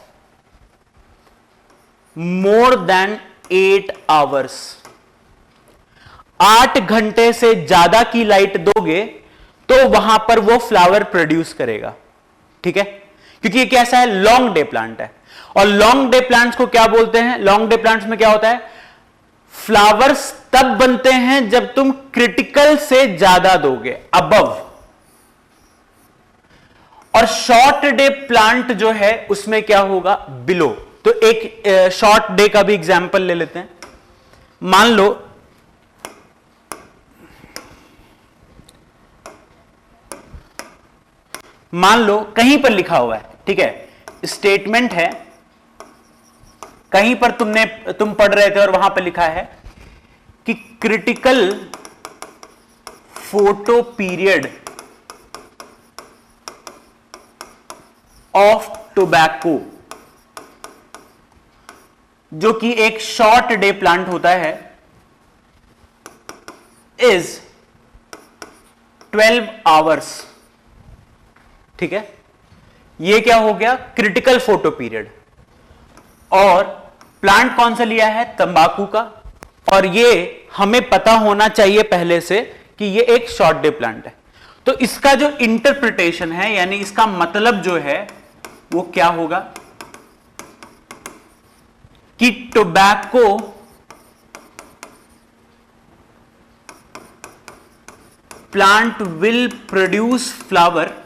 more than 8 hours. 8 घंटे से ज्यादा की लाइट दोगे तो वहां पर वो फ्लावर प्रोड्यूस करेगा। ठीक है, क्योंकि ये कैसा है, लॉन्ग डे प्लांट है। और लॉन्ग डे प्लांट्स को क्या बोलते हैं, लॉन्ग डे प्लांट्स में क्या होता है, फ्लावर्स तब बनते हैं जब तुम क्रिटिकल से ज्यादा दोगे, अबव। और शॉर्ट डे प्लांट जो है उसमें क्या होगा, बिलो। तो एक शॉर्ट डे का भी एग्जांपल ले लेते हैं। मान लो कहीं पर लिखा हुआ है, ठीक है, स्टेटमेंट है, कहीं पर तुम पढ़ रहे थे और वहां पर लिखा है कि critical photo period of tobacco, जो कि एक शॉर्ट डे प्लांट होता है, इज 12 आवर्स। ठीक है, ये क्या हो गया, क्रिटिकल फोटो पीरियड। और प्लांट कौन सा लिया है, तंबाकू का, और ये हमें पता होना चाहिए पहले से कि ये एक शॉर्ट डे प्लांट है। तो इसका जो इंटरप्रिटेशन है, यानी इसका मतलब जो है वो क्या होगा कि tobacco plant will produce flower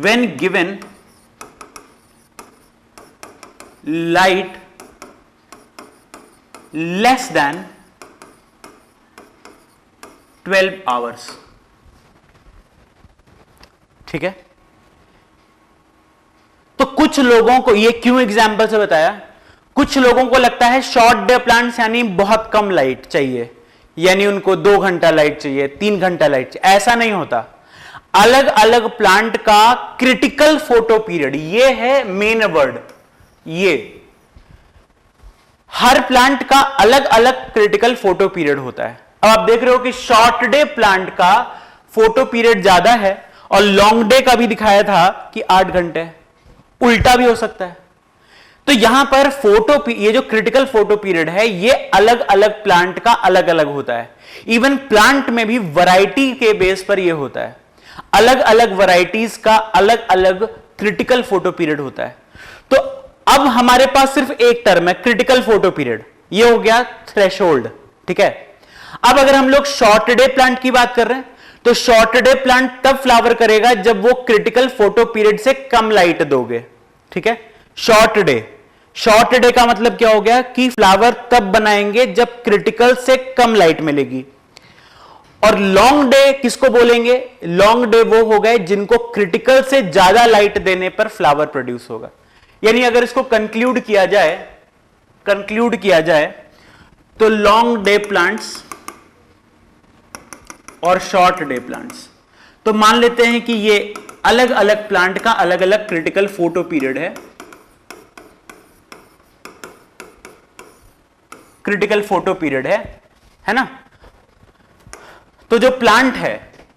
when given light less than 12 hours। ठीक है, तो कुछ लोगों को, ये क्यों एग्जाम्पल से बताया, कुछ लोगों को लगता है शॉर्ट डे प्लांट्स यानी बहुत कम लाइट चाहिए, यानी उनको 2 घंटा लाइट चाहिए, 3 घंटा लाइट चाहिए। ऐसा नहीं होता। अलग अलग प्लांट का क्रिटिकल फोटो पीरियड, ये है मेन वर्ड, ये हर प्लांट का अलग अलग क्रिटिकल फोटो पीरियड होता है। अब आप देख रहे हो कि शॉर्ट डे प्लांट का फोटो पीरियड ज्यादा है और लॉन्ग डे का भी दिखाया था कि 8 घंटे है, उल्टा भी हो सकता है। तो यहां पर ये जो क्रिटिकल फोटो पीरियड है ये अलग अलग प्लांट का अलग अलग होता है। इवन प्लांट में भी वैरायटी के बेस पर यह होता है, अलग अलग वैरायटीज का अलग अलग क्रिटिकल फोटो पीरियड होता है। तो अब हमारे पास सिर्फ एक टर्म है क्रिटिकल फोटो पीरियड, ये हो गया थ्रेशोल्ड, ठीक है। अब अगर हम लोग शॉर्ट डे प्लांट की बात कर रहे हैं तो शॉर्ट डे प्लांट तब फ्लावर करेगा जब वो क्रिटिकल फोटो पीरियड से कम लाइट दोगे, ठीक है। शॉर्ट डे का मतलब क्या हो गया कि फ्लावर तब बनाएंगे जब क्रिटिकल से कम लाइट मिलेगी। और लॉन्ग डे किसको बोलेंगे? लॉन्ग डे वो हो गए जिनको क्रिटिकल से ज्यादा लाइट देने पर फ्लावर प्रोड्यूस होगा। यानी अगर इसको कंक्लूड किया जाए तो लॉन्ग डे प्लांट्स और शॉर्ट डे प्लांट्स, तो मान लेते हैं कि ये अलग अलग प्लांट का अलग अलग क्रिटिकल फोटो पीरियड है, क्रिटिकल फोटो पीरियड है ना। तो जो प्लांट है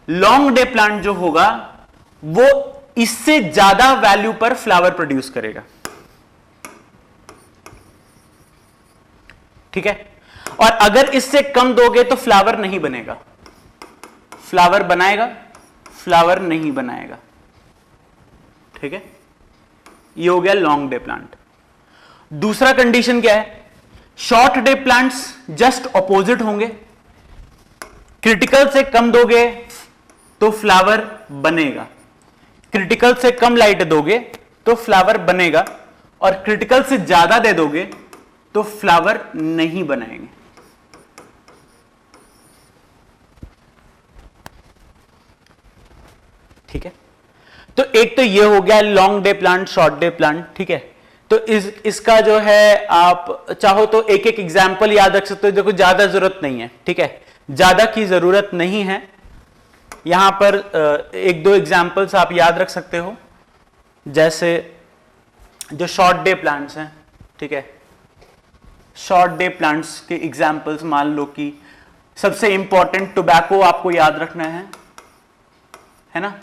लॉन्ग डे प्लांट जो होगा वो इससे ज्यादा वैल्यू पर फ्लावर प्रोड्यूस करेगा, ठीक है। और अगर इससे कम दोगे तो फ्लावर नहीं बनेगा, फ्लावर बनाएगा, फ्लावर नहीं बनाएगा, ठीक है। ये हो गया लॉन्ग डे प्लांट। दूसरा कंडीशन क्या है? Short day plants just opposite होंगे, क्रिटिकल से कम दोगे तो फ्लावर बनेगा, क्रिटिकल से कम लाइट दोगे तो फ्लावर बनेगा, और क्रिटिकल से ज्यादा दे दोगे तो फ्लावर नहीं बनाएंगे। ठीक है, तो एक तो ये हो गया long day plant, short day plant, ठीक है। तो इसका जो है आप चाहो तो एक एक एग्जाम्पल याद रख सकते हो, देखो ज्यादा जरूरत नहीं है, ठीक है, ज्यादा की जरूरत नहीं है। यहां पर एक दो एग्जाम्पल्स आप याद रख सकते हो, जैसे जो शॉर्ट डे प्लांट्स हैं, ठीक है। शॉर्ट डे प्लांट्स के एग्जाम्पल्स मान लो कि सबसे इंपॉर्टेंट टोबैको आपको याद रखना है ना,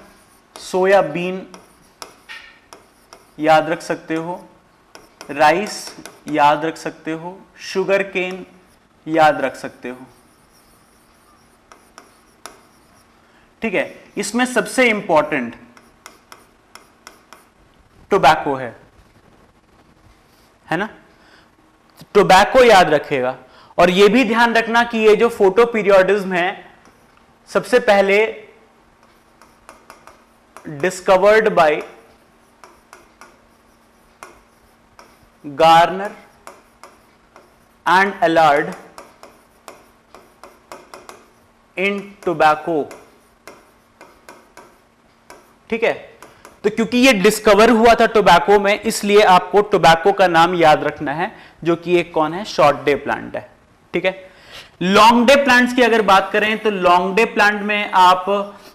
सोयाबीन याद रख सकते हो, राइस याद रख सकते हो, शुगर केन याद रख सकते हो, ठीक है। इसमें सबसे इंपॉर्टेंट टोबैको है ना, टोबैको याद रखेगा। और यह भी ध्यान रखना कि ये जो फोटो पीरियोडिज्म है सबसे पहले discovered by Garner and Allard in tobacco, ठीक है। तो क्योंकि ये डिस्कवर हुआ था टोबैको में, इसलिए आपको टोबैको का नाम याद रखना है, जो कि एक कौन है? शॉर्ट डे प्लांट है, ठीक है। लॉन्ग डे प्लांट्स की अगर बात करें तो लॉन्ग डे प्लांट में आप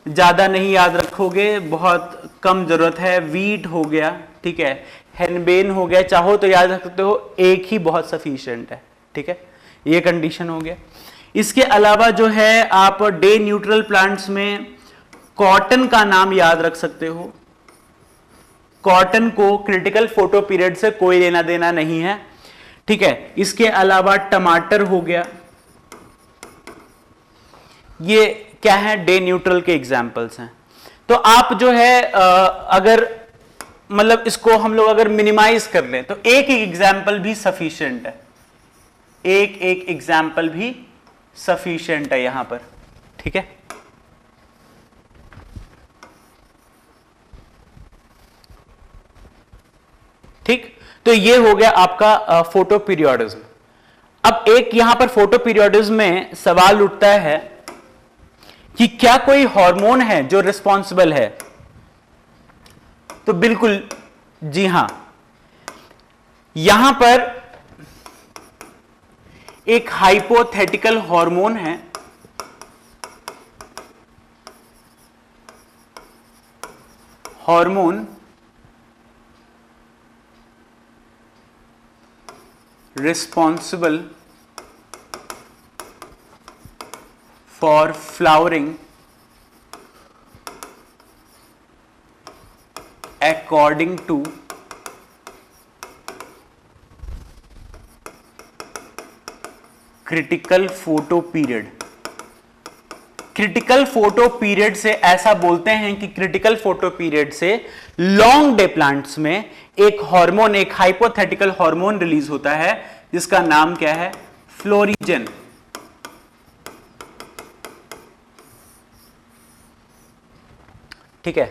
ज्यादा नहीं याद रखोगे, बहुत कम जरूरत है। वीट हो गया, ठीक है, हेनबेन हो गया, चाहो तो याद रख सकते हो, एक ही बहुत सफिशिएंट है, ठीक है। ये कंडीशन हो गया। इसके अलावा जो है आप डे न्यूट्रल प्लांट्स में कॉटन का नाम याद रख सकते हो। कॉटन को क्रिटिकल फोटो पीरियड से कोई लेना देना नहीं है, ठीक है। इसके अलावा टमाटर हो गया, ये क्या है? डे न्यूट्रल के एग्जाम्पल्स हैं। तो आप जो है अगर मतलब इसको हम लोग अगर मिनिमाइज कर लें तो एक एक एग्जाम्पल भी सफिशिएंट है, एक एक एग्जाम्पल भी सफिशिएंट है यहां पर, ठीक है। ठीक, तो ये हो गया आपका फोटो पीरियोडिज्म। अब एक यहां पर फोटो पीरियोडिज्म में सवाल उठता है कि क्या कोई हार्मोन है जो रिस्पॉन्सिबल है? तो बिल्कुल जी हां, यहां पर एक हाइपोथेटिकल हार्मोन है, hormone responsible for flowering according to critical photo period। Critical photo period से ऐसा बोलते हैं कि क्रिटिकल फोटो पीरियड से लॉन्ग डे प्लांट्स में एक हार्मोन, एक हाइपोथेटिकल हार्मोन रिलीज होता है जिसका नाम क्या है? फ्लोरिजन। ठीक है,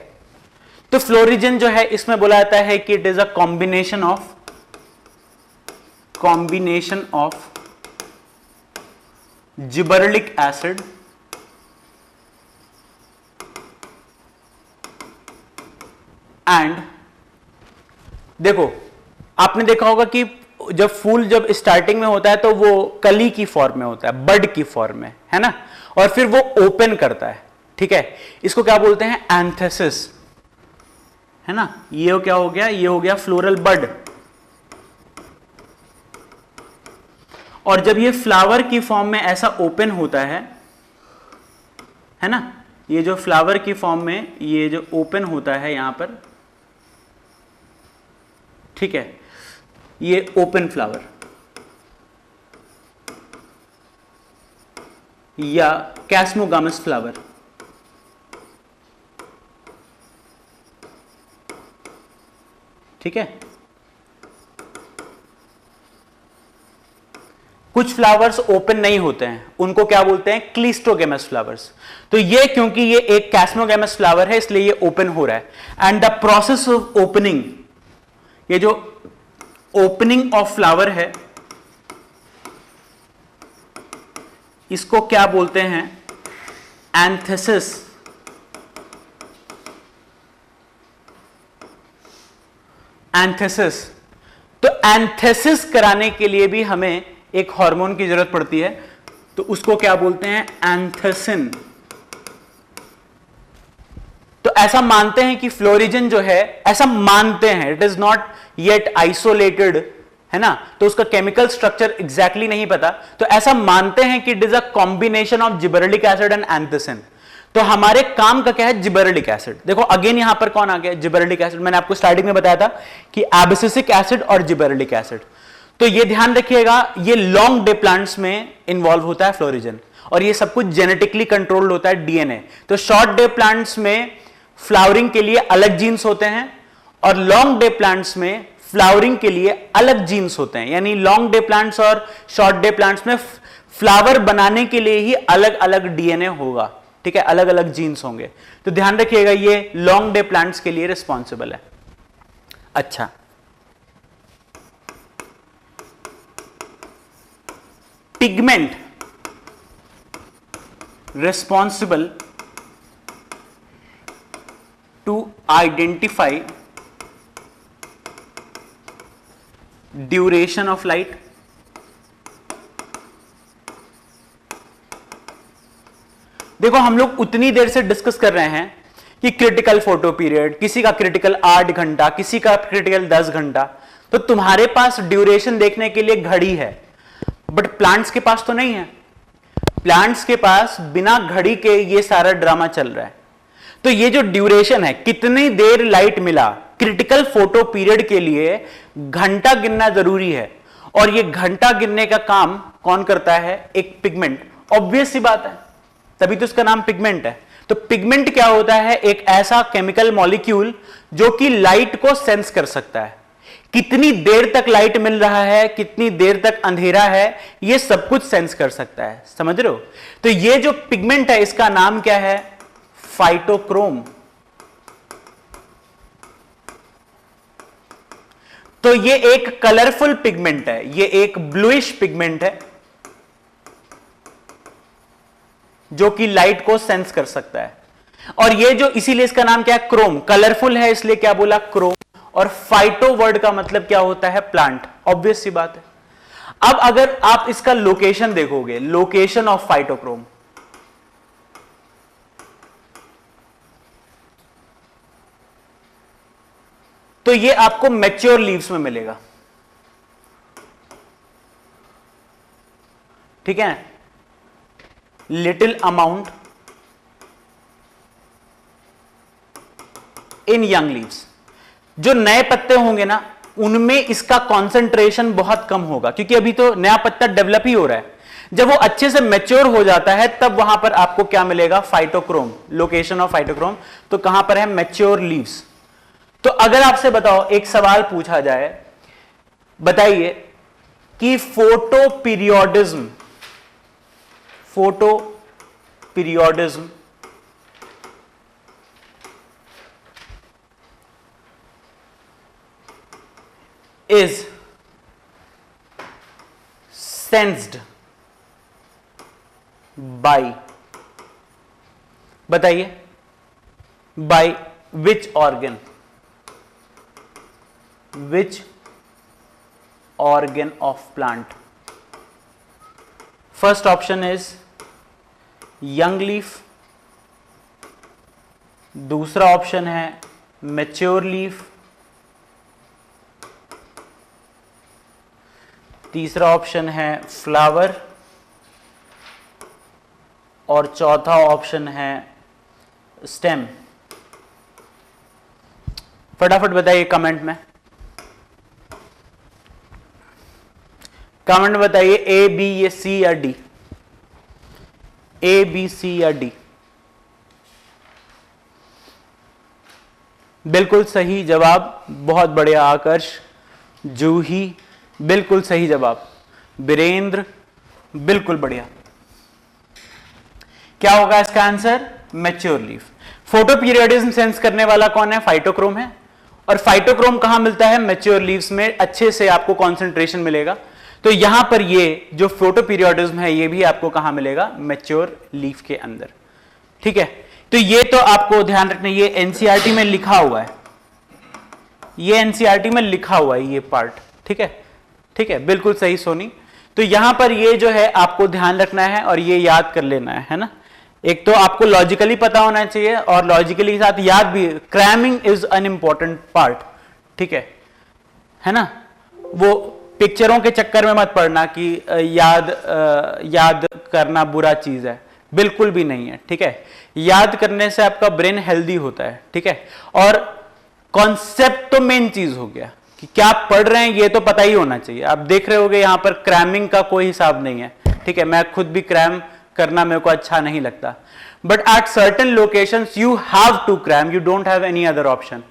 तो फ्लोरिजन जो है इसमें बोला जाता है कि it is a combination of gibberellic acid and, देखो आपने देखा होगा कि जब फूल जब स्टार्टिंग में होता है तो वो कली की फॉर्म में होता है, बड की फॉर्म में, है ना, और फिर वो ओपन करता है। ठीक है, इसको क्या बोलते हैं? एंथेसिस, है ना। ये क्या हो गया? ये हो गया फ्लोरल बड। और जब ये फ्लावर की फॉर्म में ऐसा ओपन होता है ना, ये जो फ्लावर की फॉर्म में ये जो ओपन होता है यहां पर, ठीक है, ये ओपन फ्लावर या कैस्मोगामस फ्लावर, ठीक है। कुछ फ्लावर्स ओपन नहीं होते हैं, उनको क्या बोलते हैं? Cleistogamous flowers. तो ये क्योंकि ये एक कैस्मोगेमस फ्लावर है इसलिए ये ओपन हो रहा है। And the process of opening, ये जो ओपनिंग ऑफ फ्लावर है इसको क्या बोलते हैं? एंथेसिस। एंथेसिस। तो एंथेसिस कराने के लिए भी हमें एक हार्मोन की जरूरत पड़ती है, तो उसको क्या बोलते हैं? एंथेसिन। तो ऐसा मानते हैं कि फ्लोरिजन जो है, ऐसा मानते हैं, it is not yet isolated, है ना, तो उसका केमिकल स्ट्रक्चर एग्जैक्टली नहीं पता, तो ऐसा मानते हैं कि it is a combination of gibberellic acid and anthesin. तो हमारे काम का क्या है? Gibberellic acid. देखो अगेन यहां पर कौन आ गया? Gibberellic acid. मैंने आपको स्टार्टिंग में बताया था कि एब्सिसिक एसिड और जिबरेलिक एसिड। तो ये ध्यान रखिएगा, ये लॉन्ग डे प्लांट्स में इन्वॉल्व होता है फ्लोरिजन, और ये सब कुछ जेनेटिकली कंट्रोल्ड होता है, डीएनए। तो शॉर्ट डे प्लांट्स में फ्लावरिंग के लिए अलग जीन्स होते हैं और लॉन्ग डे प्लांट्स में फ्लावरिंग के लिए अलग जीन्स होते हैं। यानी लॉन्ग डे प्लांट्स और शॉर्ट डे प्लांट्स में फ्लावर बनाने के लिए ही अलग अलग डीएनए होगा, ठीक है, अलग अलग जीन्स होंगे। तो ध्यान रखिएगा ये लॉन्ग डे प्लांट्स के लिए रिस्पॉन्सिबल है। अच्छा, pigment responsible to identify duration of light। देखो हम लोग उतनी देर से डिस्कस कर रहे हैं कि क्रिटिकल फोटो पीरियड, किसी का क्रिटिकल 8 घंटा, किसी का क्रिटिकल 10 घंटा। तो तुम्हारे पास ड्यूरेशन देखने के लिए घड़ी है, बट प्लांट्स के पास तो नहीं है। प्लांट्स के पास बिना घड़ी के ये सारा ड्रामा चल रहा है। तो ये जो ड्यूरेशन है, कितनी देर लाइट मिला, क्रिटिकल फोटो पीरियड के लिए घंटा गिनना जरूरी है। और ये घंटा गिनने का काम कौन करता है? एक पिगमेंट। ऑब्वियस सी बात है, तभी तो इसका नाम पिगमेंट है। तो पिगमेंट क्या होता है? एक ऐसा केमिकल मॉलिक्यूल जो कि लाइट को सेंस कर सकता है। कितनी देर तक लाइट मिल रहा है, कितनी देर तक अंधेरा है, यह सब कुछ सेंस कर सकता है। समझ रहे हो? तो ये जो पिगमेंट है इसका नाम क्या है? फाइटोक्रोम। तो ये एक कलरफुल पिगमेंट है, ये एक ब्लूइश पिगमेंट है जो कि लाइट को सेंस कर सकता है। और ये जो, इसीलिए इसका नाम क्या है? क्रोम। कलरफुल है इसलिए क्या बोला? क्रोम। और फाइटो वर्ड का मतलब क्या होता है? प्लांट। ऑब्वियस सी बात है। अब अगर आप इसका लोकेशन देखोगे, लोकेशन ऑफ फाइटोक्रोम, तो ये आपको मैच्योर लीव्स में मिलेगा। ठीक है, little amount in young leaves. जो नए पत्ते होंगे ना उनमें इसका कॉन्सेंट्रेशन बहुत कम होगा, क्योंकि अभी तो नया पत्ता डेवलप ही हो रहा है। जब वो अच्छे से मैच्योर हो जाता है तब वहां पर आपको क्या मिलेगा, फाइटोक्रोम, लोकेशन ऑफ फाइटोक्रोम। तो कहां पर है, मैच्योर लीव्स। तो अगर आपसे बताओ, एक सवाल पूछा जाए, बताइए कि फोटोपीरियोडिज्म is sensed by, बताइए, by which organ of plant? First option is young leaf, दूसरा ऑप्शन है mature leaf, तीसरा ऑप्शन है फ्लावर, और चौथा ऑप्शन है स्टेम। फटाफट बताइए कमेंट में, कमेंट बताइए ए बी या सी या डी, ए बी सी या डी। बिल्कुल सही जवाब, बहुत बढ़िया आकर्ष, जूही बिल्कुल सही जवाब, वीरेंद्र बिल्कुल बढ़िया। क्या होगा इसका answer, mature leaf. Photoperiodism sense करने वाला कौन है, फाइटोक्रोम है, और फाइटोक्रोम कहां मिलता है, मैच्योर लीव्स में अच्छे से आपको कॉन्सेंट्रेशन मिलेगा। तो यहां पर ये जो फोटोपीरियोडिज्म है ये भी आपको कहां मिलेगा, मैच्योर लीफ के अंदर। ठीक है, तो ये तो आपको ध्यान रखना, ये एनसीईआरटी में लिखा हुआ है, ये एनसीईआरटी में लिखा हुआ है ये पार्ट। ठीक है, ठीक है, बिल्कुल सही सोनी। तो यहां पर ये जो है आपको ध्यान रखना है और ये याद कर लेना है ना। एक तो आपको लॉजिकली पता होना चाहिए और लॉजिकली के साथ याद भी, cramming is an important part. ठीक है ना। वो पिक्चरों के चक्कर में मत पड़ना कि याद करना बुरा चीज है, बिल्कुल भी नहीं है। ठीक है, याद करने से आपका ब्रेन हेल्दी होता है। ठीक है, और कॉन्सेप्ट तो मेन चीज हो गया कि क्या आप पढ़ रहे हैं ये तो पता ही होना चाहिए। आप देख रहे होगे यहां पर क्रैमिंग का कोई हिसाब नहीं है। ठीक है, मैं खुद भी क्रैम करना मेरे को अच्छा नहीं लगता, but at certain locations you have to cram, you don't have any other option.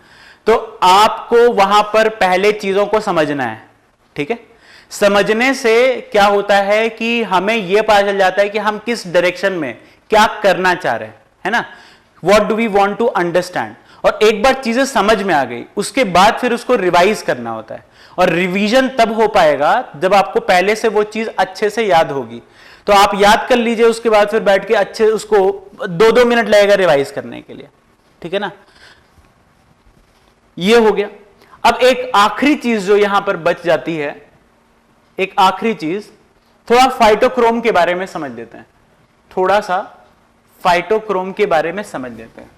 तो आपको वहां पर पहले चीजों को समझना है। ठीक है, समझने से क्या होता है कि हमें यह पता चल जाता है कि हम किस डायरेक्शन में क्या करना चाह रहे हैं, है ना। What do we want to understand. और एक बार चीजें समझ में आ गई उसके बाद फिर उसको रिवाइज करना होता है, और रिवीजन तब हो पाएगा जब आपको पहले से वो चीज अच्छे से याद होगी। तो आप याद कर लीजिए, उसके बाद फिर बैठ के अच्छे उसको 2-2 मिनट लगेगा रिवाइज करने के लिए। ठीक है ना, ये हो गया। अब एक आखिरी चीज जो यहां पर बच जाती है, एक आखिरी चीज, थोड़ा फाइटोक्रोम के बारे में समझ लेते हैं, थोड़ा सा फाइटोक्रोम के बारे में समझ लेते हैं।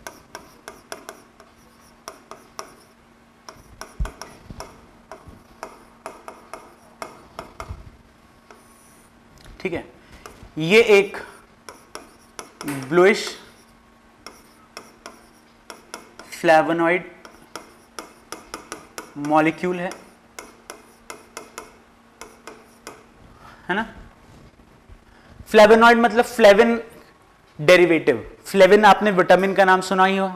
ठीक है, ये एक ब्लूइश फ्लेवोनॉइड मॉलिक्यूल है ना। फ्लेवोनॉइड मतलब फ्लेविन डेरिवेटिव। फ्लेविन आपने विटामिन का नाम सुना ही हो,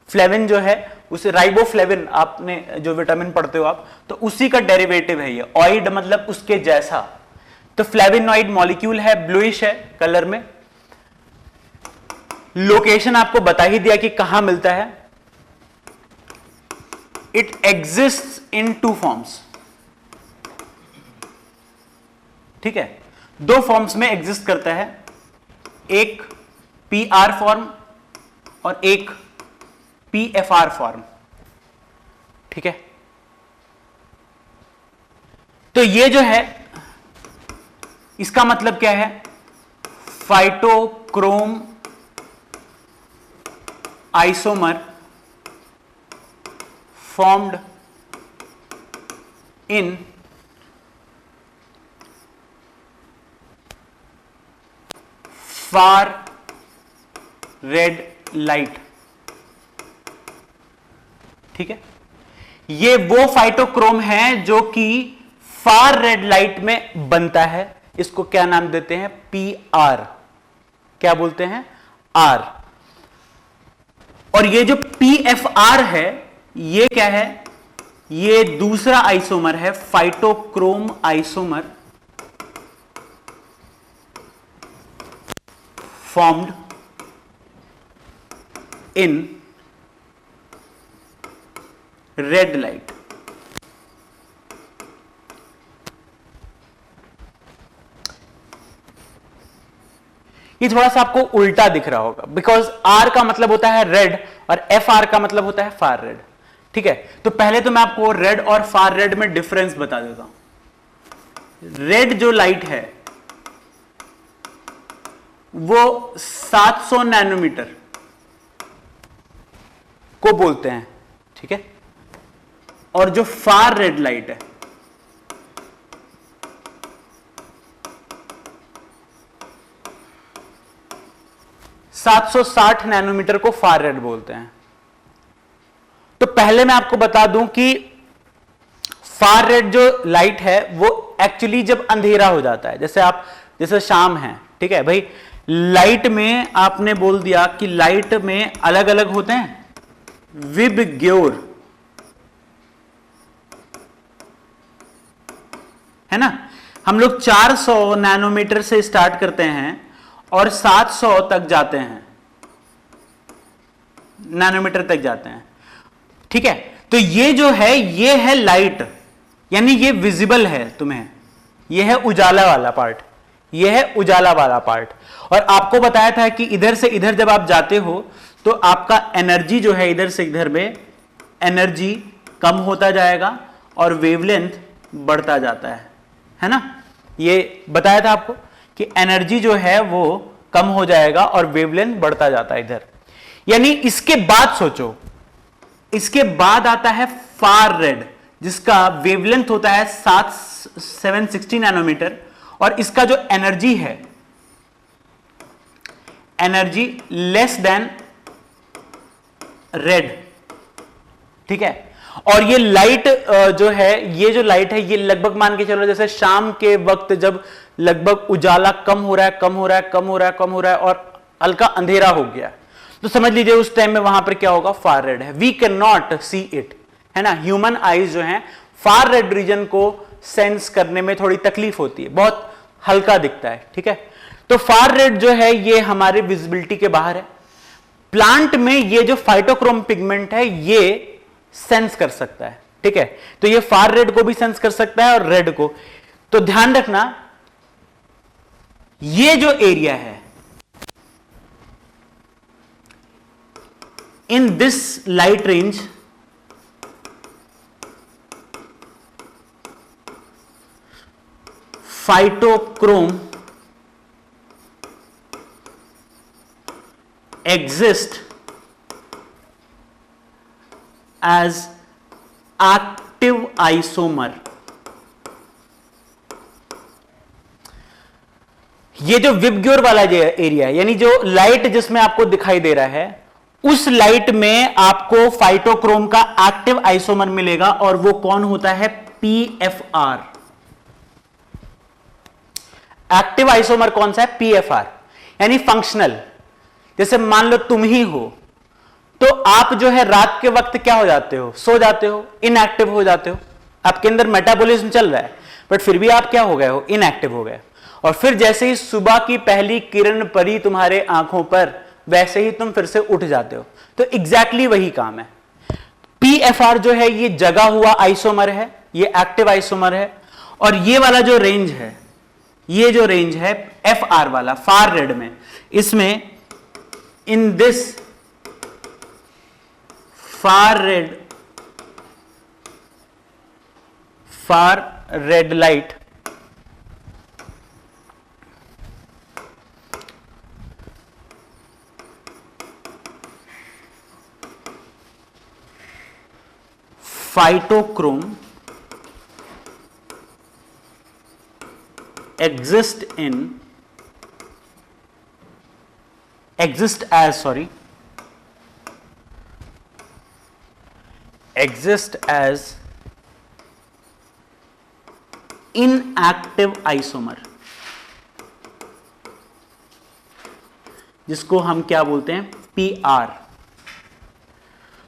फ्लेविन जो है उसे राइबोफ्लेविन, आपने जो विटामिन पढ़ते हो आप, तो उसी का डेरिवेटिव है ये। ऑइड मतलब उसके जैसा। तो फ्लेविनॉइड मॉलिक्यूल है, ब्लूइश है कलर में। लोकेशन आपको बता ही दिया कि कहां मिलता है। It exist in 2 forms. ठीक है, 2 फॉर्म्स में एग्जिस्ट करता है, एक PR फॉर्म और एक PFR फॉर्म। ठीक है, तो ये जो है इसका मतलब क्या है, phytochrome isomer formed in far red light. ठीक है, ये वो फाइटोक्रोम है जो कि फार रेड लाइट में बनता है। इसको क्या नाम देते हैं? PR। क्या बोलते हैं? R। और ये जो PFR है, ये क्या है? ये दूसरा आइसोमर है, phytochrome isomer formed in red light. ये थोड़ा सा आपको उल्टा दिख रहा होगा, बिकॉज R का मतलब होता है रेड और FR का मतलब होता है फार रेड। ठीक है, तो पहले तो मैं आपको रेड और फार रेड में डिफरेंस बता देता हूं। रेड जो लाइट है वो 700 नैनोमीटर को बोलते हैं। ठीक है, और जो फार रेड लाइट है 760 नैनोमीटर को फार रेड बोलते हैं। तो पहले मैं आपको बता दूं कि फार रेड जो लाइट है वो एक्चुअली जब अंधेरा हो जाता है, जैसे शाम है, ठीक है भाई, लाइट में आपने बोल दिया कि लाइट में अलग अलग होते हैं विबग्योर, है ना। हम लोग 400 नैनोमीटर से स्टार्ट करते हैं और 700 तक जाते हैं, नैनोमीटर तक जाते हैं। ठीक है, तो ये जो है ये है लाइट, यानी ये विजिबल है तुम्हें, ये है उजाला वाला पार्ट, ये है उजाला वाला पार्ट। और आपको बताया था कि इधर से इधर जब आप जाते हो तो आपका एनर्जी जो है इधर से इधर में एनर्जी कम होता जाएगा और वेवलेंथ बढ़ता जाता है ना। ये बताया था आपको कि एनर्जी जो है वो कम हो जाएगा और वेवलेंथ बढ़ता जाता है इधर। यानी इसके बाद सोचो, इसके बाद आता है फार रेड जिसका वेवलेंथ होता है 760 नैनोमीटर और इसका जो एनर्जी है, एनर्जी लेस देन रेड। ठीक है, और ये लाइट जो है, ये जो लाइट है ये लगभग मान के चलो जैसे शाम के वक्त जब लगभग उजाला कम हो रहा है, कम हो रहा है, कम हो रहा है, कम हो रहा है और हल्का अंधेरा हो गया, तो समझ लीजिए उस टाइम में वहां पर क्या होगा, फार रेड है। We can not see it, है ना। ह्यूमन आईज जो है फार रेड रीजन को सेंस करने में थोड़ी तकलीफ होती है, बहुत हल्का दिखता है। ठीक है, तो फार रेड जो है ये हमारे विजिबिलिटी के बाहर है। प्लांट में ये जो फाइटोक्रोम पिगमेंट है ये सेंस कर सकता है। ठीक है, तो ये फार रेड को भी सेंस कर सकता है और रेड को। तो ध्यान रखना, ये जो एरिया है in this light range phytochrome exist as active isomer। ये जो विबग्योर वाला एरिया है, यानी जो लाइट जिसमें आपको दिखाई दे रहा है, उस लाइट में आपको फाइटोक्रोम का एक्टिव आइसोमर मिलेगा और वो कौन होता है, PFR। एक्टिव आइसोमर कौन सा है, PFR, यानी फंक्शनल। जैसे मान लो तुम ही हो, तो आप जो है रात के वक्त क्या हो जाते हो, सो जाते हो, इनएक्टिव हो जाते हो। आपके अंदर मेटाबॉलिज्म चल रहा है बट फिर भी आप क्या हो गए हो, इनएक्टिव हो गए। और फिर जैसे ही सुबह की पहली किरण पड़ी तुम्हारे आंखों पर, वैसे ही तुम फिर से उठ जाते हो। तो एग्जैक्टली वही काम है। PFR जो है ये जगा हुआ आइसोमर है, ये एक्टिव आइसोमर है। और ये वाला जो रेंज है, ये जो रेंज है FR वाला, फार रेड में, इसमें in this far red light phytochrome exist in exist as inactive isomer, जिसको हम क्या बोलते हैं, PR।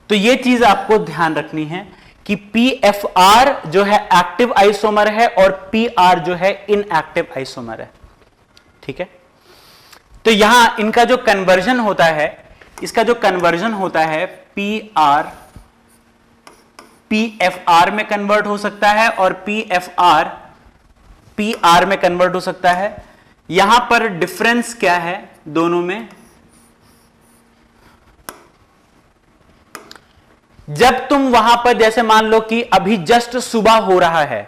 तो ये चीज आपको ध्यान रखनी है कि PFR जो है एक्टिव आइसोमर है और PR जो है इनएक्टिव आइसोमर है। ठीक है, तो यहां इनका जो कन्वर्जन होता है, इसका जो कन्वर्जन होता है PR PFR में कन्वर्ट हो सकता है और PFR PR में कन्वर्ट हो सकता है। यहां पर डिफरेंस क्या है दोनों में, जब तुम वहां पर जैसे मान लो कि अभी जस्ट सुबह हो रहा है,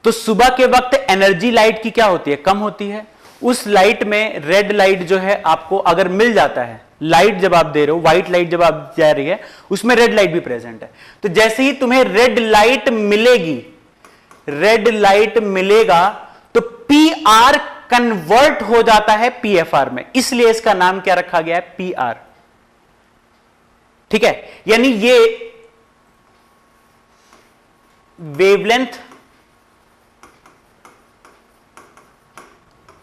तो सुबह के वक्त एनर्जी लाइट की क्या होती है, कम होती है। उस लाइट में रेड लाइट जो है आपको अगर मिल जाता है, लाइट जब आप दे रहे हो, व्हाइट लाइट जब आप जा रही है, उसमें रेड लाइट भी प्रेजेंट है। तो जैसे ही तुम्हें रेड लाइट मिलेगी, रेड लाइट मिलेगा, तो PR कन्वर्ट हो जाता है PFR में, इसलिए इसका नाम क्या रखा गया है, PR। ठीक है, यानी ये wavelength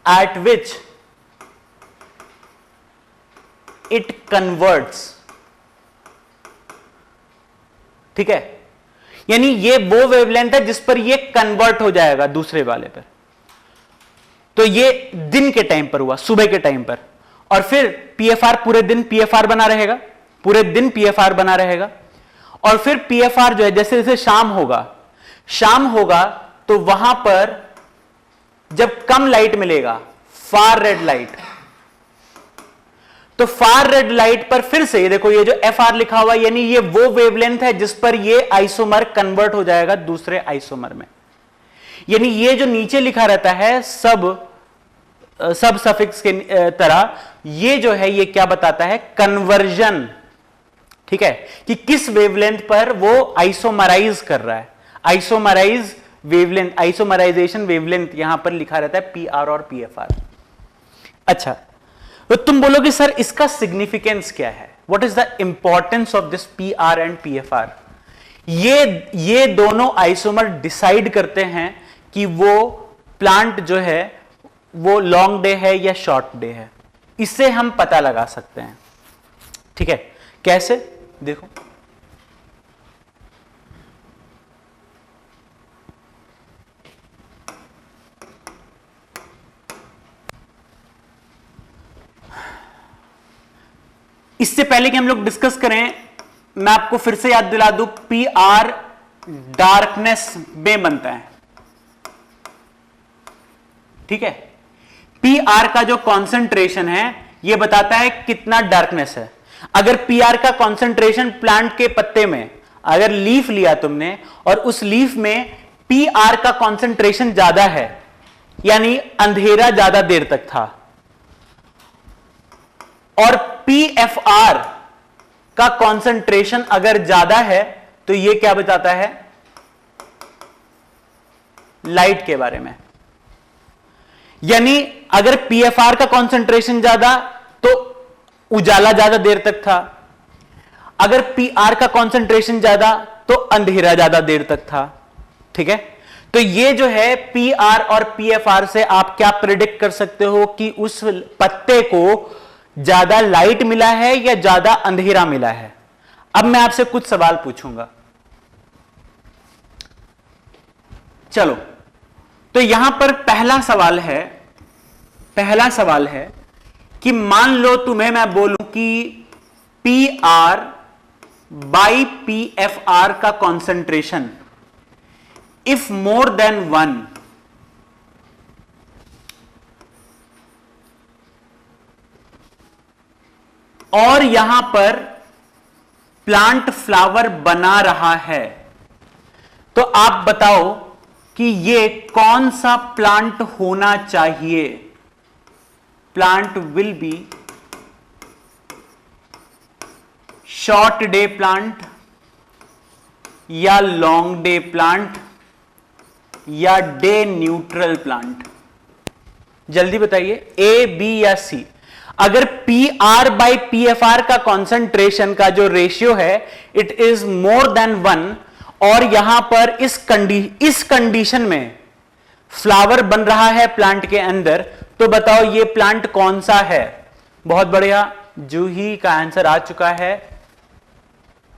at which it converts, ठीक है, यानी ये वो वेवलेंथ है जिस पर ये कन्वर्ट हो जाएगा दूसरे वाले पर। तो ये दिन के टाइम पर हुआ, सुबह के टाइम पर, और फिर PFR पूरे दिन PFR बना रहेगा, पूरे दिन PFR बना रहेगा। और फिर PFR जो है जैसे जैसे शाम होगा तो वहां पर जब कम लाइट मिलेगा, फार रेड लाइट, तो फार रेड लाइट पर फिर से ये देखो, ये जो FR लिखा हुआ, यानी ये वो वेवलेंथ है जिस पर ये आइसोमर कन्वर्ट हो जाएगा दूसरे आइसोमर में। यानी ये जो नीचे लिखा रहता है सब सफिक्स के तरह, ये जो है ये क्या बताता है, कन्वर्जन। ठीक है, कि किस वेवलेंथ पर वो आइसोमराइज कर रहा है, आइसोमराइज वेवलेंथ, आइसोमराइजेशन वेवलेंथ यहां पर लिखा रहता है PR और PFR। अच्छा, तो तुम बोलोगे सर इसका सिग्निफिकेंस क्या है, what is the importance of this PR and PFR। ये दोनों आइसोमर डिसाइड करते हैं कि वो प्लांट जो है वो लॉन्ग डे है या शॉर्ट डे है, इससे हम पता लगा सकते हैं। ठीक है, कैसे, देखो इससे पहले कि हम लोग डिस्कस करें, मैं आपको फिर से याद दिला दूं, PR डार्कनेस में बनता है। ठीक है, PR का जो कॉन्सेंट्रेशन है यह बताता है कितना डार्कनेस है। अगर PR का कॉन्सेंट्रेशन प्लांट के पत्ते में, अगर लीफ लिया तुमने और उस लीफ में PR का कॉन्सेंट्रेशन ज्यादा है, यानी अंधेरा ज्यादा देर तक था, और PFR का कॉन्सेंट्रेशन अगर ज्यादा है, तो यह क्या बताता है, लाइट के बारे में। यानी अगर PFR का कॉन्सेंट्रेशन ज्यादा तो उजाला ज्यादा देर तक था, अगर PR का कॉन्सेंट्रेशन ज्यादा तो अंधेरा ज्यादा देर तक था। ठीक है, तो ये जो है PR और PFR से आप क्या प्रिडिक्ट कर सकते हो कि उस पत्ते को ज्यादा लाइट मिला है या ज्यादा अंधेरा मिला है। अब मैं आपसे कुछ सवाल पूछूंगा, चलो। तो यहां पर पहला सवाल है कि मान लो तुम्हें मैं बोलूं कि PR बाई PFR का कॉन्सेंट्रेशन इफ मोर देन 1, और यहां पर प्लांट फ्लावर बना रहा है, तो आप बताओ कि ये कौन सा प्लांट होना चाहिए। Plant will be short day plant या लॉन्ग डे प्लांट या डे न्यूट्रल प्लांट। जल्दी बताइए, A, B या C। अगर P R by P F are का कॉन्सेंट्रेशन का जो रेशियो है इट इज मोर देन 1 और यहां पर इस कंडीशन में फ्लावर बन रहा है प्लांट के अंदर, तो बताओ ये प्लांट कौन सा है? बहुत बढ़िया, जूही का आंसर आ चुका है,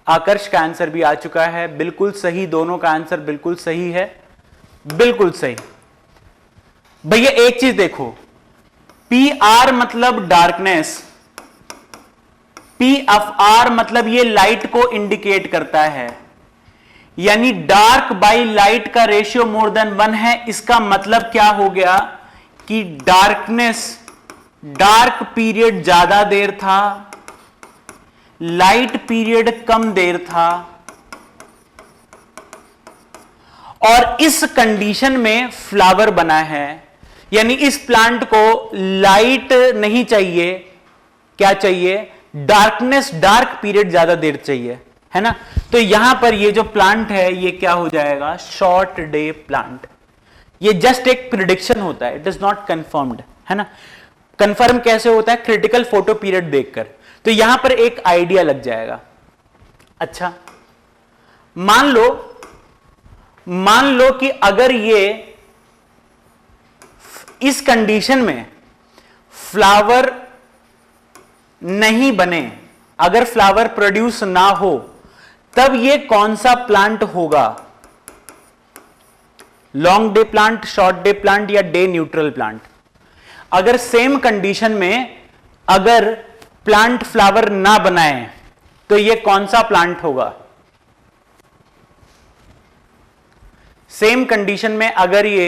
आकर्ष का आंसर भी आ चुका है, बिल्कुल सही, दोनों का आंसर बिल्कुल सही है, बिल्कुल सही। भैया एक चीज देखो, पी आर मतलब डार्कनेस, पी एफ आर मतलब ये लाइट को इंडिकेट करता है, यानी डार्क बाई लाइट का रेशियो मोर देन 1 है। इसका मतलब क्या हो गया कि डार्कनेस, डार्क पीरियड ज्यादा देर था, लाइट पीरियड कम देर था, और इस कंडीशन में फ्लावर बना है। यानी इस प्लांट को लाइट नहीं चाहिए, क्या चाहिए? डार्कनेस, डार्क पीरियड ज्यादा देर चाहिए, है ना। तो यहां पर ये जो प्लांट है ये क्या हो जाएगा? Short day plant. ये जस्ट एक प्रिडिक्शन होता है, इट इज नॉट कंफर्म्ड, है ना। कंफर्म कैसे होता है? क्रिटिकल फोटो पीरियड देखकर। तो यहां पर एक आइडिया लग जाएगा। अच्छा, मान लो कि अगर ये इस कंडीशन में फ्लावर नहीं बने, अगर फ्लावर प्रोड्यूस ना हो, तब ये कौन सा प्लांट होगा? Long day plant, short day plant या डे न्यूट्रल प्लांट? अगर सेम कंडीशन में अगर प्लांट फ्लावर ना बनाए तो ये कौन सा प्लांट होगा? सेम कंडीशन में अगर ये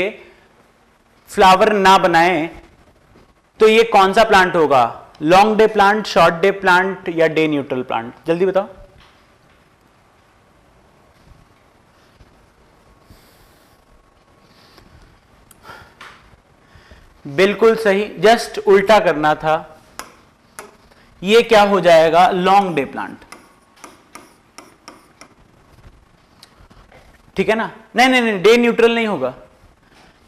फ्लावर ना बनाए तो ये कौन सा प्लांट होगा? Long day plant, short day plant या डे न्यूट्रल प्लांट? जल्दी बताओ। बिल्कुल सही, जस्ट उल्टा करना था। ये क्या हो जाएगा? लॉन्ग डे प्लांट, ठीक है ना। नहीं नहीं नहीं, डे न्यूट्रल नहीं होगा,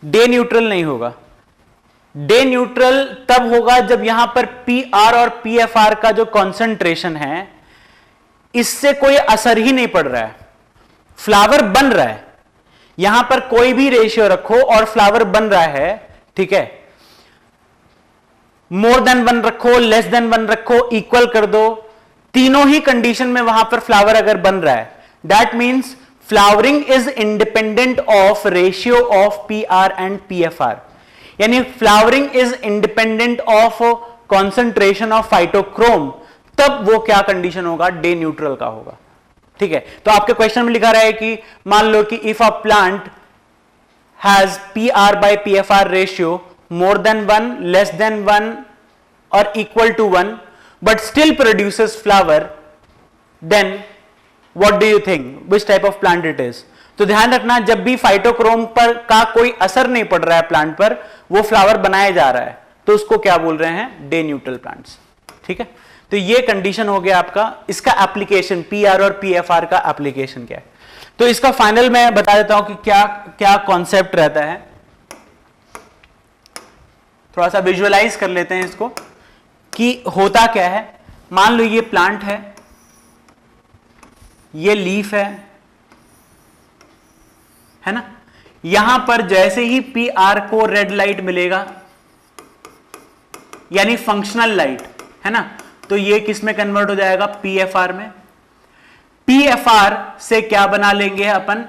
डे न्यूट्रल नहीं होगा। डे न्यूट्रल तब होगा जब यहां पर पी आर और पी एफ आर का जो कॉन्सेंट्रेशन है इससे कोई असर ही नहीं पड़ रहा है, फ्लावर बन रहा है। यहां पर कोई भी रेशियो रखो और फ्लावर बन रहा है, ठीक है। मोर देन 1 रखो, लेस देन 1 रखो, इक्वल कर दो, तीनों ही कंडीशन में वहां पर फ्लावर अगर बन रहा है, that means flowering is independent of ratio of P R and P F R. यानी flowering is independent of concentration of phytochrome, तब वो क्या कंडीशन होगा? डे न्यूट्रल का होगा, ठीक है। तो आपके क्वेश्चन में लिखा रहा है कि मान लो कि if a plant has P R by P F are ratio more than 1, less than 1 or equal to 1 but still produces flower, then what do you think which type of plant it is? तो ध्यान रखना, जब भी phytochrome पर का कोई असर नहीं पड़ रहा है प्लांट पर, वो फ्लावर बनाया जा रहा है, तो उसको क्या बोल रहे हैं? डे न्यूट्रल प्लांट्स, ठीक है। तो ये कंडीशन हो गया आपका। इसका एप्लीकेशन पी आर और पी एफ आर का एप्लीकेशन क्या है, तो इसका फाइनल मैं बता देता हूं कि क्या क्या कॉन्सेप्ट रहता है। थोड़ा सा विजुअलाइज कर लेते हैं इसको कि होता क्या है। मान लो ये प्लांट है, ये लीफ है ना। यहां पर जैसे ही पी आर को रेड लाइट मिलेगा, यानी फंक्शनल लाइट, है ना, तो ये किस में कन्वर्ट हो जाएगा? पी एफ आर में। पी एफ आर से क्या बना लेंगे अपन?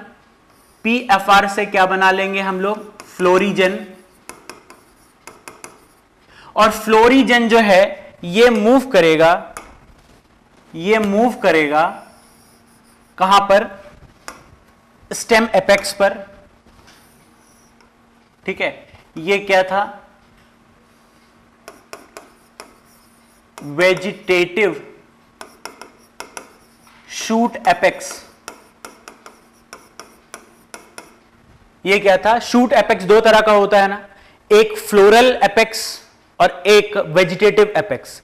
पी एफ आर से क्या बना लेंगे हम लोग? फ्लोरीजन। और फ्लोरीजन जो है ये मूव करेगा कहां पर? स्टेम एपेक्स पर, ठीक है। ये क्या था? Vegetative shoot apex. ये क्या था? शूट एपेक्स दो तरह का होता है ना, एक फ्लोरल एपेक्स और एक वेजिटेटिव एपेक्स।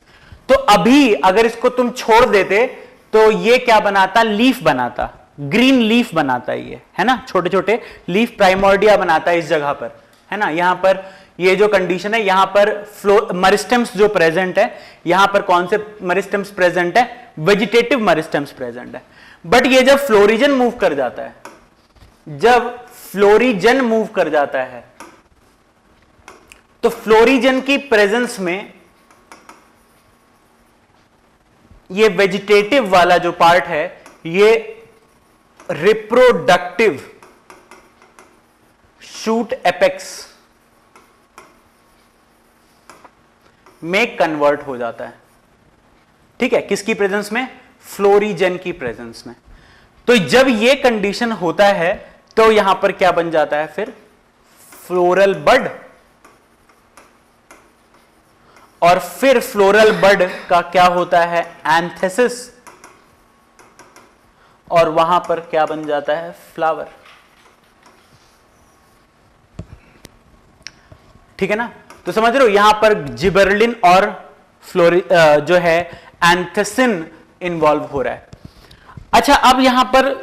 तो अभी अगर इसको तुम छोड़ देते तो ये क्या बनाता? लीफ बनाता, ग्रीन लीफ बनाता ये, है ना, छोटे छोटे लीफ प्राइमोर्डिया बनाता है इस जगह पर, है ना। यहां पर ये जो कंडीशन है यहां पर मेरिस्टेम्स जो प्रेजेंट है, यहां पर कौन से मेरिस्टेम्स प्रेजेंट है? वेजिटेटिव मेरिस्टेम्स प्रेजेंट है। बट ये जब फ्लोरिजन मूव कर जाता है, जब फ्लोरिजन मूव कर जाता है, तो फ्लोरिजन की प्रेजेंस में ये वेजिटेटिव वाला जो पार्ट है ये रिप्रोडक्टिव शूट एपेक्स में कन्वर्ट हो जाता है। ठीक है, किसकी प्रेजेंस में? फ्लोरिजन की प्रेजेंस में। तो जब ये कंडीशन होता है तो यहां पर क्या बन जाता है? फिर फ्लोरल बड, और फिर फ्लोरल बड का क्या होता है? एंथेसिस, और वहां पर क्या बन जाता है? फ्लावर। ठीक है ना? तो समझ रहे हो यहां पर जिबर्लिन और जो है एंथेसिन इन्वॉल्व हो रहा है। अच्छा, अब यहां पर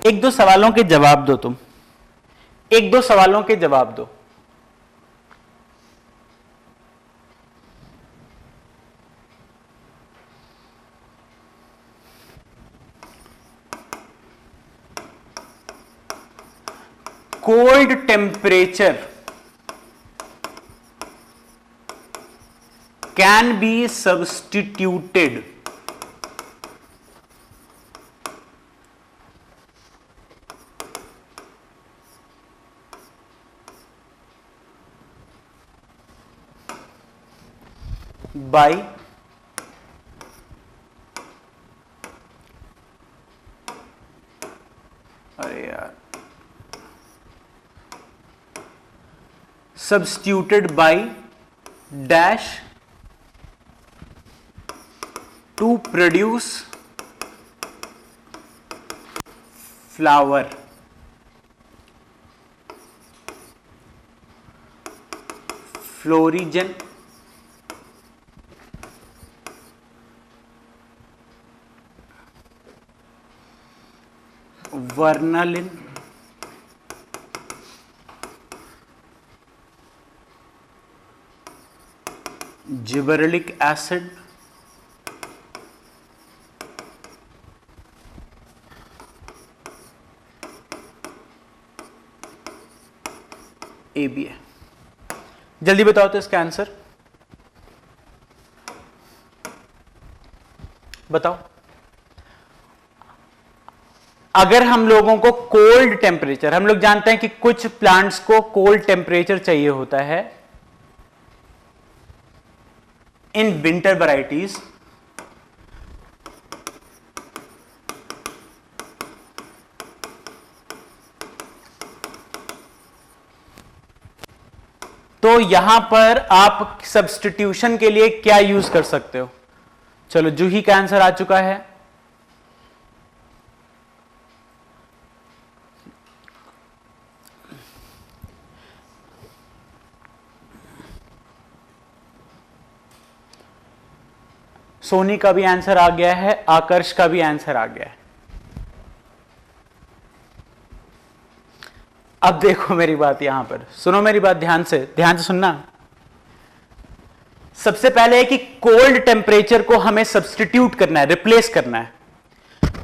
एक दो सवालों के जवाब दो, तुम एक दो सवालों के जवाब दो। Cold temperature can be substituted by अरे यार substituted by dash to produce flower। Florigen vernalin gibberellic acid ABA। जल्दी बताओ तो इसका आंसर बताओ। अगर हम लोगों को कोल्ड टेम्परेचर, हम लोग जानते हैं कि कुछ प्लांट्स को कोल्ड टेम्परेचर चाहिए होता है इन विंटर वैरायटीज, तो यहां पर आप सब्स्टिट्यूशन के लिए क्या यूज कर सकते हो? चलो, जूही का आंसर आ चुका है। सोनी का भी आंसर आ गया है, आकर्ष का भी आंसर आ गया है। अब देखो मेरी बात, यहां पर सुनो मेरी बात ध्यान से सुनना। सबसे पहले है कि कोल्ड टेम्परेचर को हमें सब्स्टिट्यूट करना है, रिप्लेस करना है।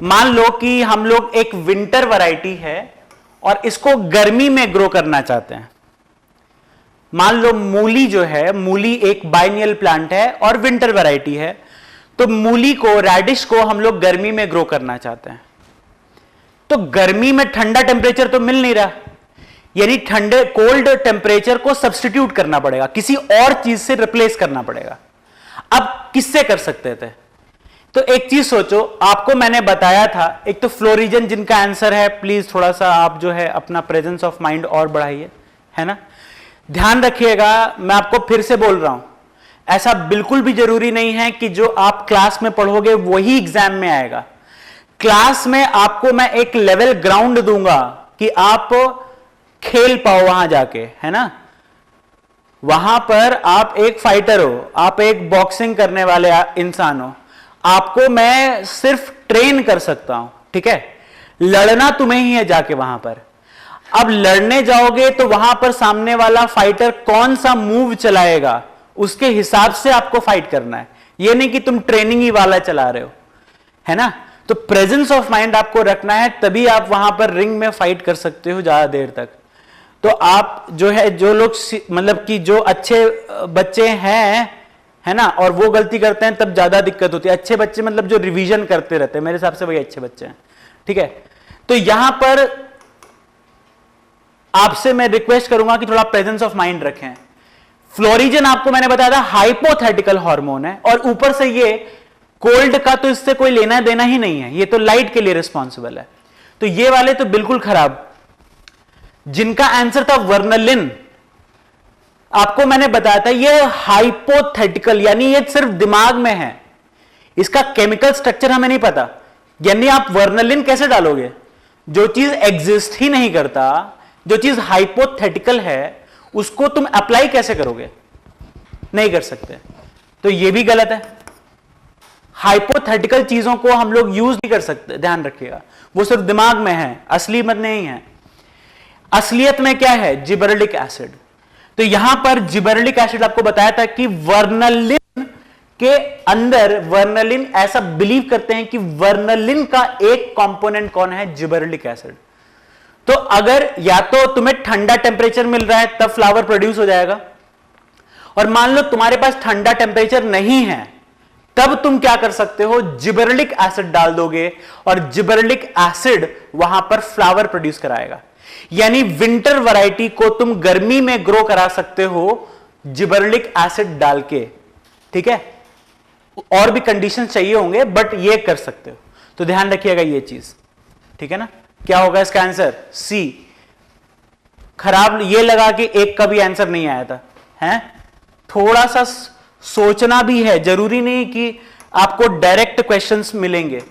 मान लो कि हम लोग एक विंटर वैरायटी है और इसको गर्मी में ग्रो करना चाहते हैं। मान लो मूली जो है, मूली एक बाइनियल प्लांट है और विंटर वैरायटी है, तो मूली को, रेडिश को हम लोग गर्मी में ग्रो करना चाहते हैं। तो गर्मी में ठंडा टेम्परेचर तो मिल नहीं रहा, यानी ठंडे कोल्ड टेम्परेचर को सब्स्टिट्यूट करना पड़ेगा, किसी और चीज से रिप्लेस करना पड़ेगा। अब किससे कर सकते थे? तो एक चीज सोचो, आपको मैंने बताया था, एक तो फ्लोरिजन जिनका आंसर है, प्लीज थोड़ा सा आप जो है अपना प्रेजेंस ऑफ माइंड और बढ़ाइए, है ना। ध्यान रखिएगा, मैं आपको फिर से बोल रहा हूं, ऐसा बिल्कुल भी जरूरी नहीं है कि जो आप क्लास में पढ़ोगे वही एग्जाम में आएगा। क्लास में आपको मैं एक लेवल ग्राउंड दूंगा कि आप खेल पाओ वहां जाके, है ना। वहां पर आप एक फाइटर हो, आप एक बॉक्सिंग करने वाले इंसान हो, आपको मैं सिर्फ ट्रेन कर सकता हूं, ठीक है। लड़ना तुम्हें ही है जाके वहां पर। अब लड़ने जाओगे तो वहां पर सामने वाला फाइटर कौन सा मूव चलाएगा उसके हिसाब से आपको फाइट करना है, ये नहीं कि तुम ट्रेनिंग ही वाला चला रहे हो, है ना। तो प्रेजेंस ऑफ माइंड आपको रखना है, तभी आप वहां पर रिंग में फाइट कर सकते हो ज्यादा देर तक। तो आप जो है, जो लोग मतलब कि जो अच्छे बच्चे हैं, है ना, और वो गलती करते हैं तब ज्यादा दिक्कत होती है। अच्छे बच्चे मतलब जो रिवीजन करते रहते हैं, मेरे हिसाब से वही अच्छे बच्चे हैं, ठीक है। तो यहां पर आपसे मैं रिक्वेस्ट करूंगा कि थोड़ा प्रेजेंस ऑफ माइंड रखें। फ्लोरिजन आपको मैंने बताया था हाइपोथेटिकल हार्मोन है, और ऊपर से ये कोल्ड का तो इससे कोई लेना देना ही नहीं है, ये तो लाइट के लिए रिस्पॉन्सिबल है। तो ये वाले तो बिल्कुल खराब। जिनका आंसर था वर्नलिन, आपको मैंने बताया था ये हाइपोथेटिकल, यानी ये सिर्फ दिमाग में है, इसका केमिकल स्ट्रक्चर हमें नहीं पता। यानी आप वर्नलिन कैसे डालोगे, जो चीज एग्जिस्ट ही नहीं करता, जो चीज हाइपोथेटिकल है, उसको तुम अप्लाई कैसे करोगे, नहीं कर सकते। तो ये भी गलत है। हाइपोथेटिकल चीजों को हम लोग यूज नहीं कर सकते, ध्यान रखिएगा, वो सिर्फ दिमाग में है, असली मत नहीं है। असलियत में क्या है, जिबरेलिक एसिड। तो यहां पर जिबरेलिक एसिड आपको बताया था कि वर्नलिन के अंदर, वर्नलिन ऐसा बिलीव करते हैं कि वर्नलिन का एक कंपोनेंट कौन है, जिबरेलिक एसिड। तो अगर या तो तुम्हें ठंडा टेम्परेचर मिल रहा है तब फ्लावर प्रोड्यूस हो जाएगा, और मान लो तुम्हारे पास ठंडा टेम्परेचर नहीं है, तब तुम क्या कर सकते हो, जिबरेलिक एसिड डाल दोगे और जिबरेलिक एसिड वहां पर फ्लावर प्रोड्यूस कराएगा। यानी विंटर वैरायटी को तुम गर्मी में ग्रो करा सकते हो जिबरेलिक एसिड डाल के, ठीक है। और भी कंडीशन चाहिए होंगे, बट ये कर सकते हो। तो ध्यान रखिएगा ये चीज, ठीक है ना। क्या होगा इसका आंसर, सी। खराब ये लगा कि एक का भी आंसर नहीं आया था, हैं। थोड़ा सा सोचना भी है, जरूरी नहीं कि आपको डायरेक्ट क्वेश्चंस मिलेंगे,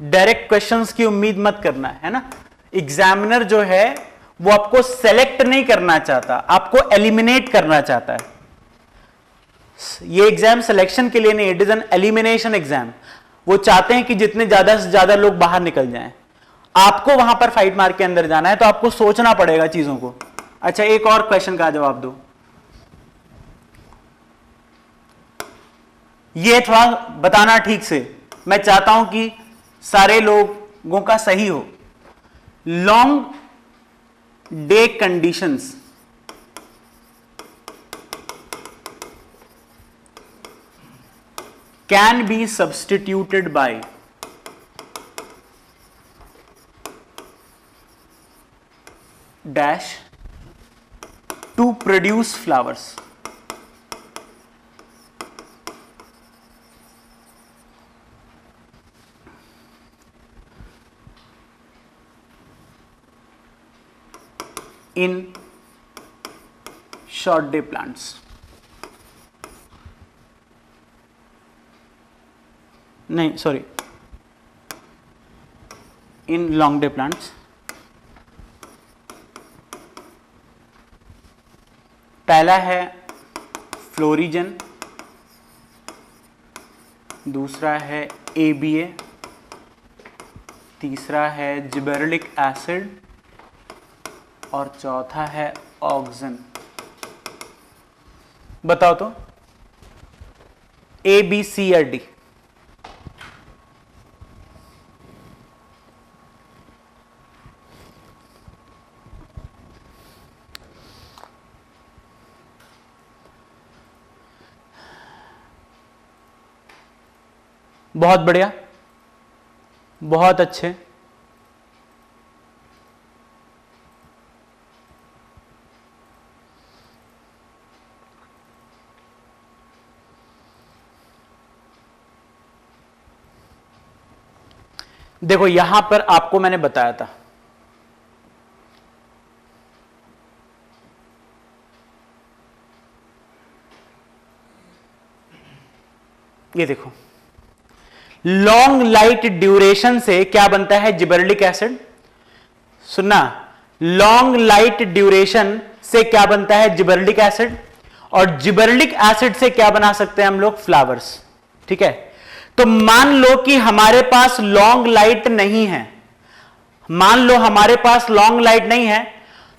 डायरेक्ट क्वेश्चंस की उम्मीद मत करना, है ना। एग्जामिनर जो है वो आपको सेलेक्ट नहीं करना चाहता, आपको एलिमिनेट करना चाहता है। ये एग्जाम सिलेक्शन के लिए नहीं, it is an elimination exam. वो चाहते हैं कि जितने ज्यादा से ज्यादा लोग बाहर निकल जाएं, आपको वहां पर फाइट मार के अंदर जाना है, तो आपको सोचना पड़ेगा चीजों को। अच्छा, एक और क्वेश्चन का जवाब दो। ये थोड़ा बताना ठीक से, मैं चाहता हूं कि सारे लोगों का सही हो। Long day conditions can be substituted by dash to produce flowers. in short day plants। नहीं, sorry, in long day plants. पहला है फ्लोरिजन, दूसरा है ABA, तीसरा है जिबरेलिक एसिड, और चौथा है ऑक्सिन। बताओ तो, A, B, C या D? बहुत बढ़िया, बहुत अच्छे। देखो यहां पर आपको मैंने बताया था, ये देखो, लॉन्ग लाइट ड्यूरेशन से क्या बनता है, जिबरेलिक एसिड। सुनना, लॉन्ग लाइट ड्यूरेशन से क्या बनता है, जिबरेलिक एसिड, और जिबरेलिक एसिड से क्या बना सकते हैं हम लोग, फ्लावर्स, ठीक है। तो मान लो कि हमारे पास लॉन्ग लाइट नहीं है, मान लो हमारे पास लॉन्ग लाइट नहीं है,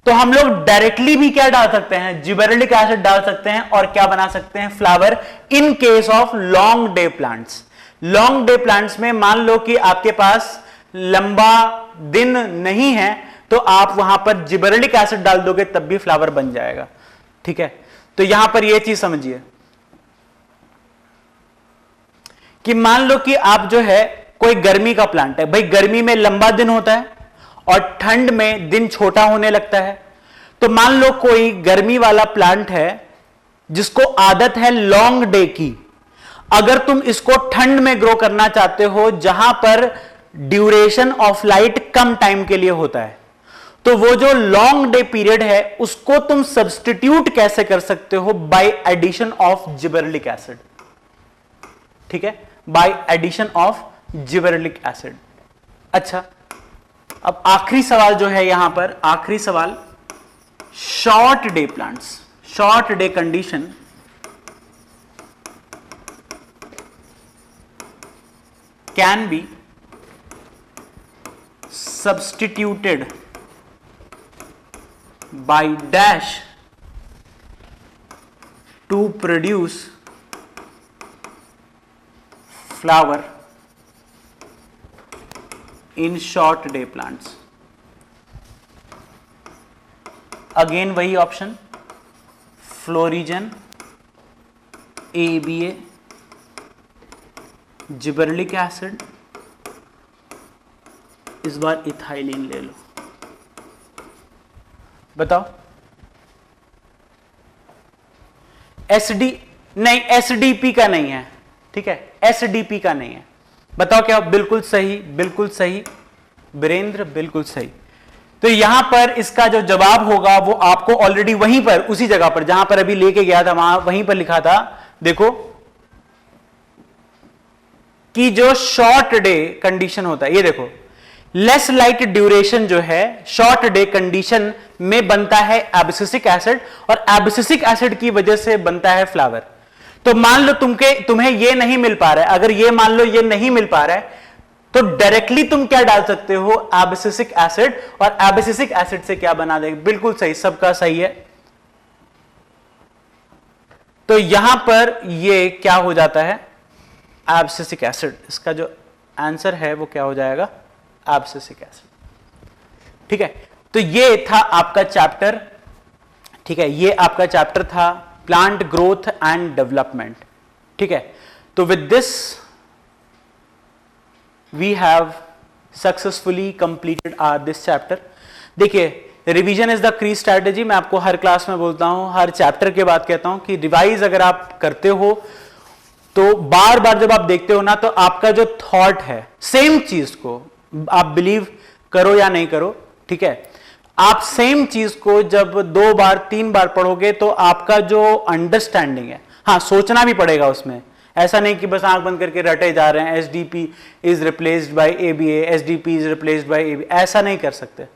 तो हम लोग डायरेक्टली भी क्या डाल सकते हैं, जिबरेलिक एसिड डाल सकते हैं और क्या बना सकते हैं, flower, in case of long day plants. Long day plants में मान लो कि आपके पास लंबा दिन नहीं है, तो आप वहां पर जिबरेलिक एसिड डाल दोगे तब भी फ्लावर बन जाएगा। ठीक है, तो यहां पर यह चीज समझिए कि मान लो कि आप जो है कोई गर्मी का प्लांट है, भाई गर्मी में लंबा दिन होता है और ठंड में दिन छोटा होने लगता है। तो मान लो कोई गर्मी वाला प्लांट है जिसको आदत है लॉन्ग डे की, अगर तुम इसको ठंड में ग्रो करना चाहते हो जहां पर duration of light come time के लिए होता है, तो वो जो लॉन्ग डे पीरियड है उसको तुम सब्स्टिट्यूट कैसे कर सकते हो, by addition of gibberellic acid. ठीक है, by addition of gibberellic acid. अच्छा, अब आखिरी सवाल जो है यहां पर, आखिरी सवाल, short day plants, short day condition can be substituted by dash to produce flower in short day plants. Again वही option, florigen, ABA, gibberellic acid, इस बार इथाइलिन ले लो। बताओ, एसडी नहीं, एसडीपी का नहीं है। ठीक है, एसडीपी का नहीं है। बताओ क्या? बिल्कुल सही, बिल्कुल सही वीरेंद्र, बिल्कुल सही। तो यहां पर इसका जो जवाब होगा वो आपको ऑलरेडी वहीं पर, उसी जगह पर जहां पर अभी लेके गया था, वहां वहीं पर लिखा था। देखो कि जो शॉर्ट डे कंडीशन होता है, ये देखो, लेस लाइट ड्यूरेशन जो है शॉर्ट डे कंडीशन में बनता है एब्सिसिक एसिड, और एब्सिसिक एसिड की वजह से बनता है फ्लावर। तो मान लो तुम्हें ये नहीं मिल पा रहा है, अगर ये मान लो ये नहीं मिल पा रहा है, तो डायरेक्टली तुम क्या डाल सकते हो, एब्सिसिक एसिड, और एब्सिसिक एसिड से क्या बना देगा। बिल्कुल सही, सबका सही है। तो यहां पर ये क्या हो जाता है, एब्सिसिक एसिड। इसका जो आंसर है वो क्या हो जाएगा, एब्सिसिक एसिड। ठीक है, तो ये था आपका चैप्टर। ठीक है, ये आपका चैप्टर था प्लांट ग्रोथ एंड डेवलपमेंट। ठीक है, तो with this we have successfully completed this chapter. देखिए, revision is the key strategy. मैं आपको हर क्लास में बोलता हूं, हर चैप्टर के बाद कहता हूं कि रिवाइज अगर आप करते हो तो बार बार जब आप देखते हो ना, तो आपका जो थॉट है, सेम चीज को आप बिलीव करो या नहीं करो, ठीक है, आप सेम चीज को जब 2 बार 3 बार पढ़ोगे तो आपका जो अंडरस्टैंडिंग है, हाँ सोचना भी पड़ेगा उसमें। ऐसा नहीं कि बस आंख बंद करके रटे जा रहे हैं, SDP is replaced by ABA, SDP is replaced by AB, ऐसा नहीं कर सकते।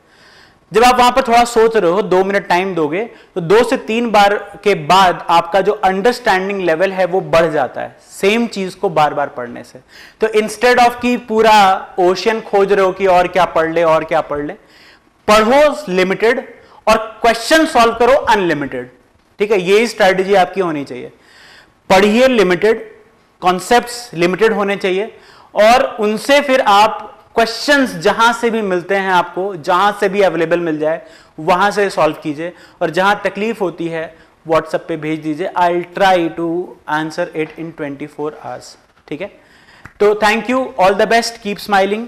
जब आप वहां पर थोड़ा सोच रहे हो, 2 मिनट टाइम दोगे, तो 2 से 3 बार के बाद आपका जो अंडरस्टैंडिंग लेवल है वो बढ़ जाता है, सेम चीज को बार बार पढ़ने से। तो इंस्टेड ऑफ कि पूरा ओशियन खोज रहे हो कि और क्या पढ़ ले और क्या पढ़ ले, पढ़ो लिमिटेड और क्वेश्चन सॉल्व करो अनलिमिटेड। ठीक है, यही स्ट्रैटेजी आपकी होनी चाहिए। पढ़िए लिमिटेड, कॉन्सेप्ट्स लिमिटेड होने चाहिए, और उनसे फिर आप क्वेश्चंस जहां से भी मिलते हैं आपको, जहां से भी अवेलेबल मिल जाए वहां से सॉल्व कीजिए, और जहां तकलीफ होती है व्हाट्सएप पे भेज दीजिए। I will try to answer it in 24 hours. ठीक है, तो thank you, all the best, keep smiling.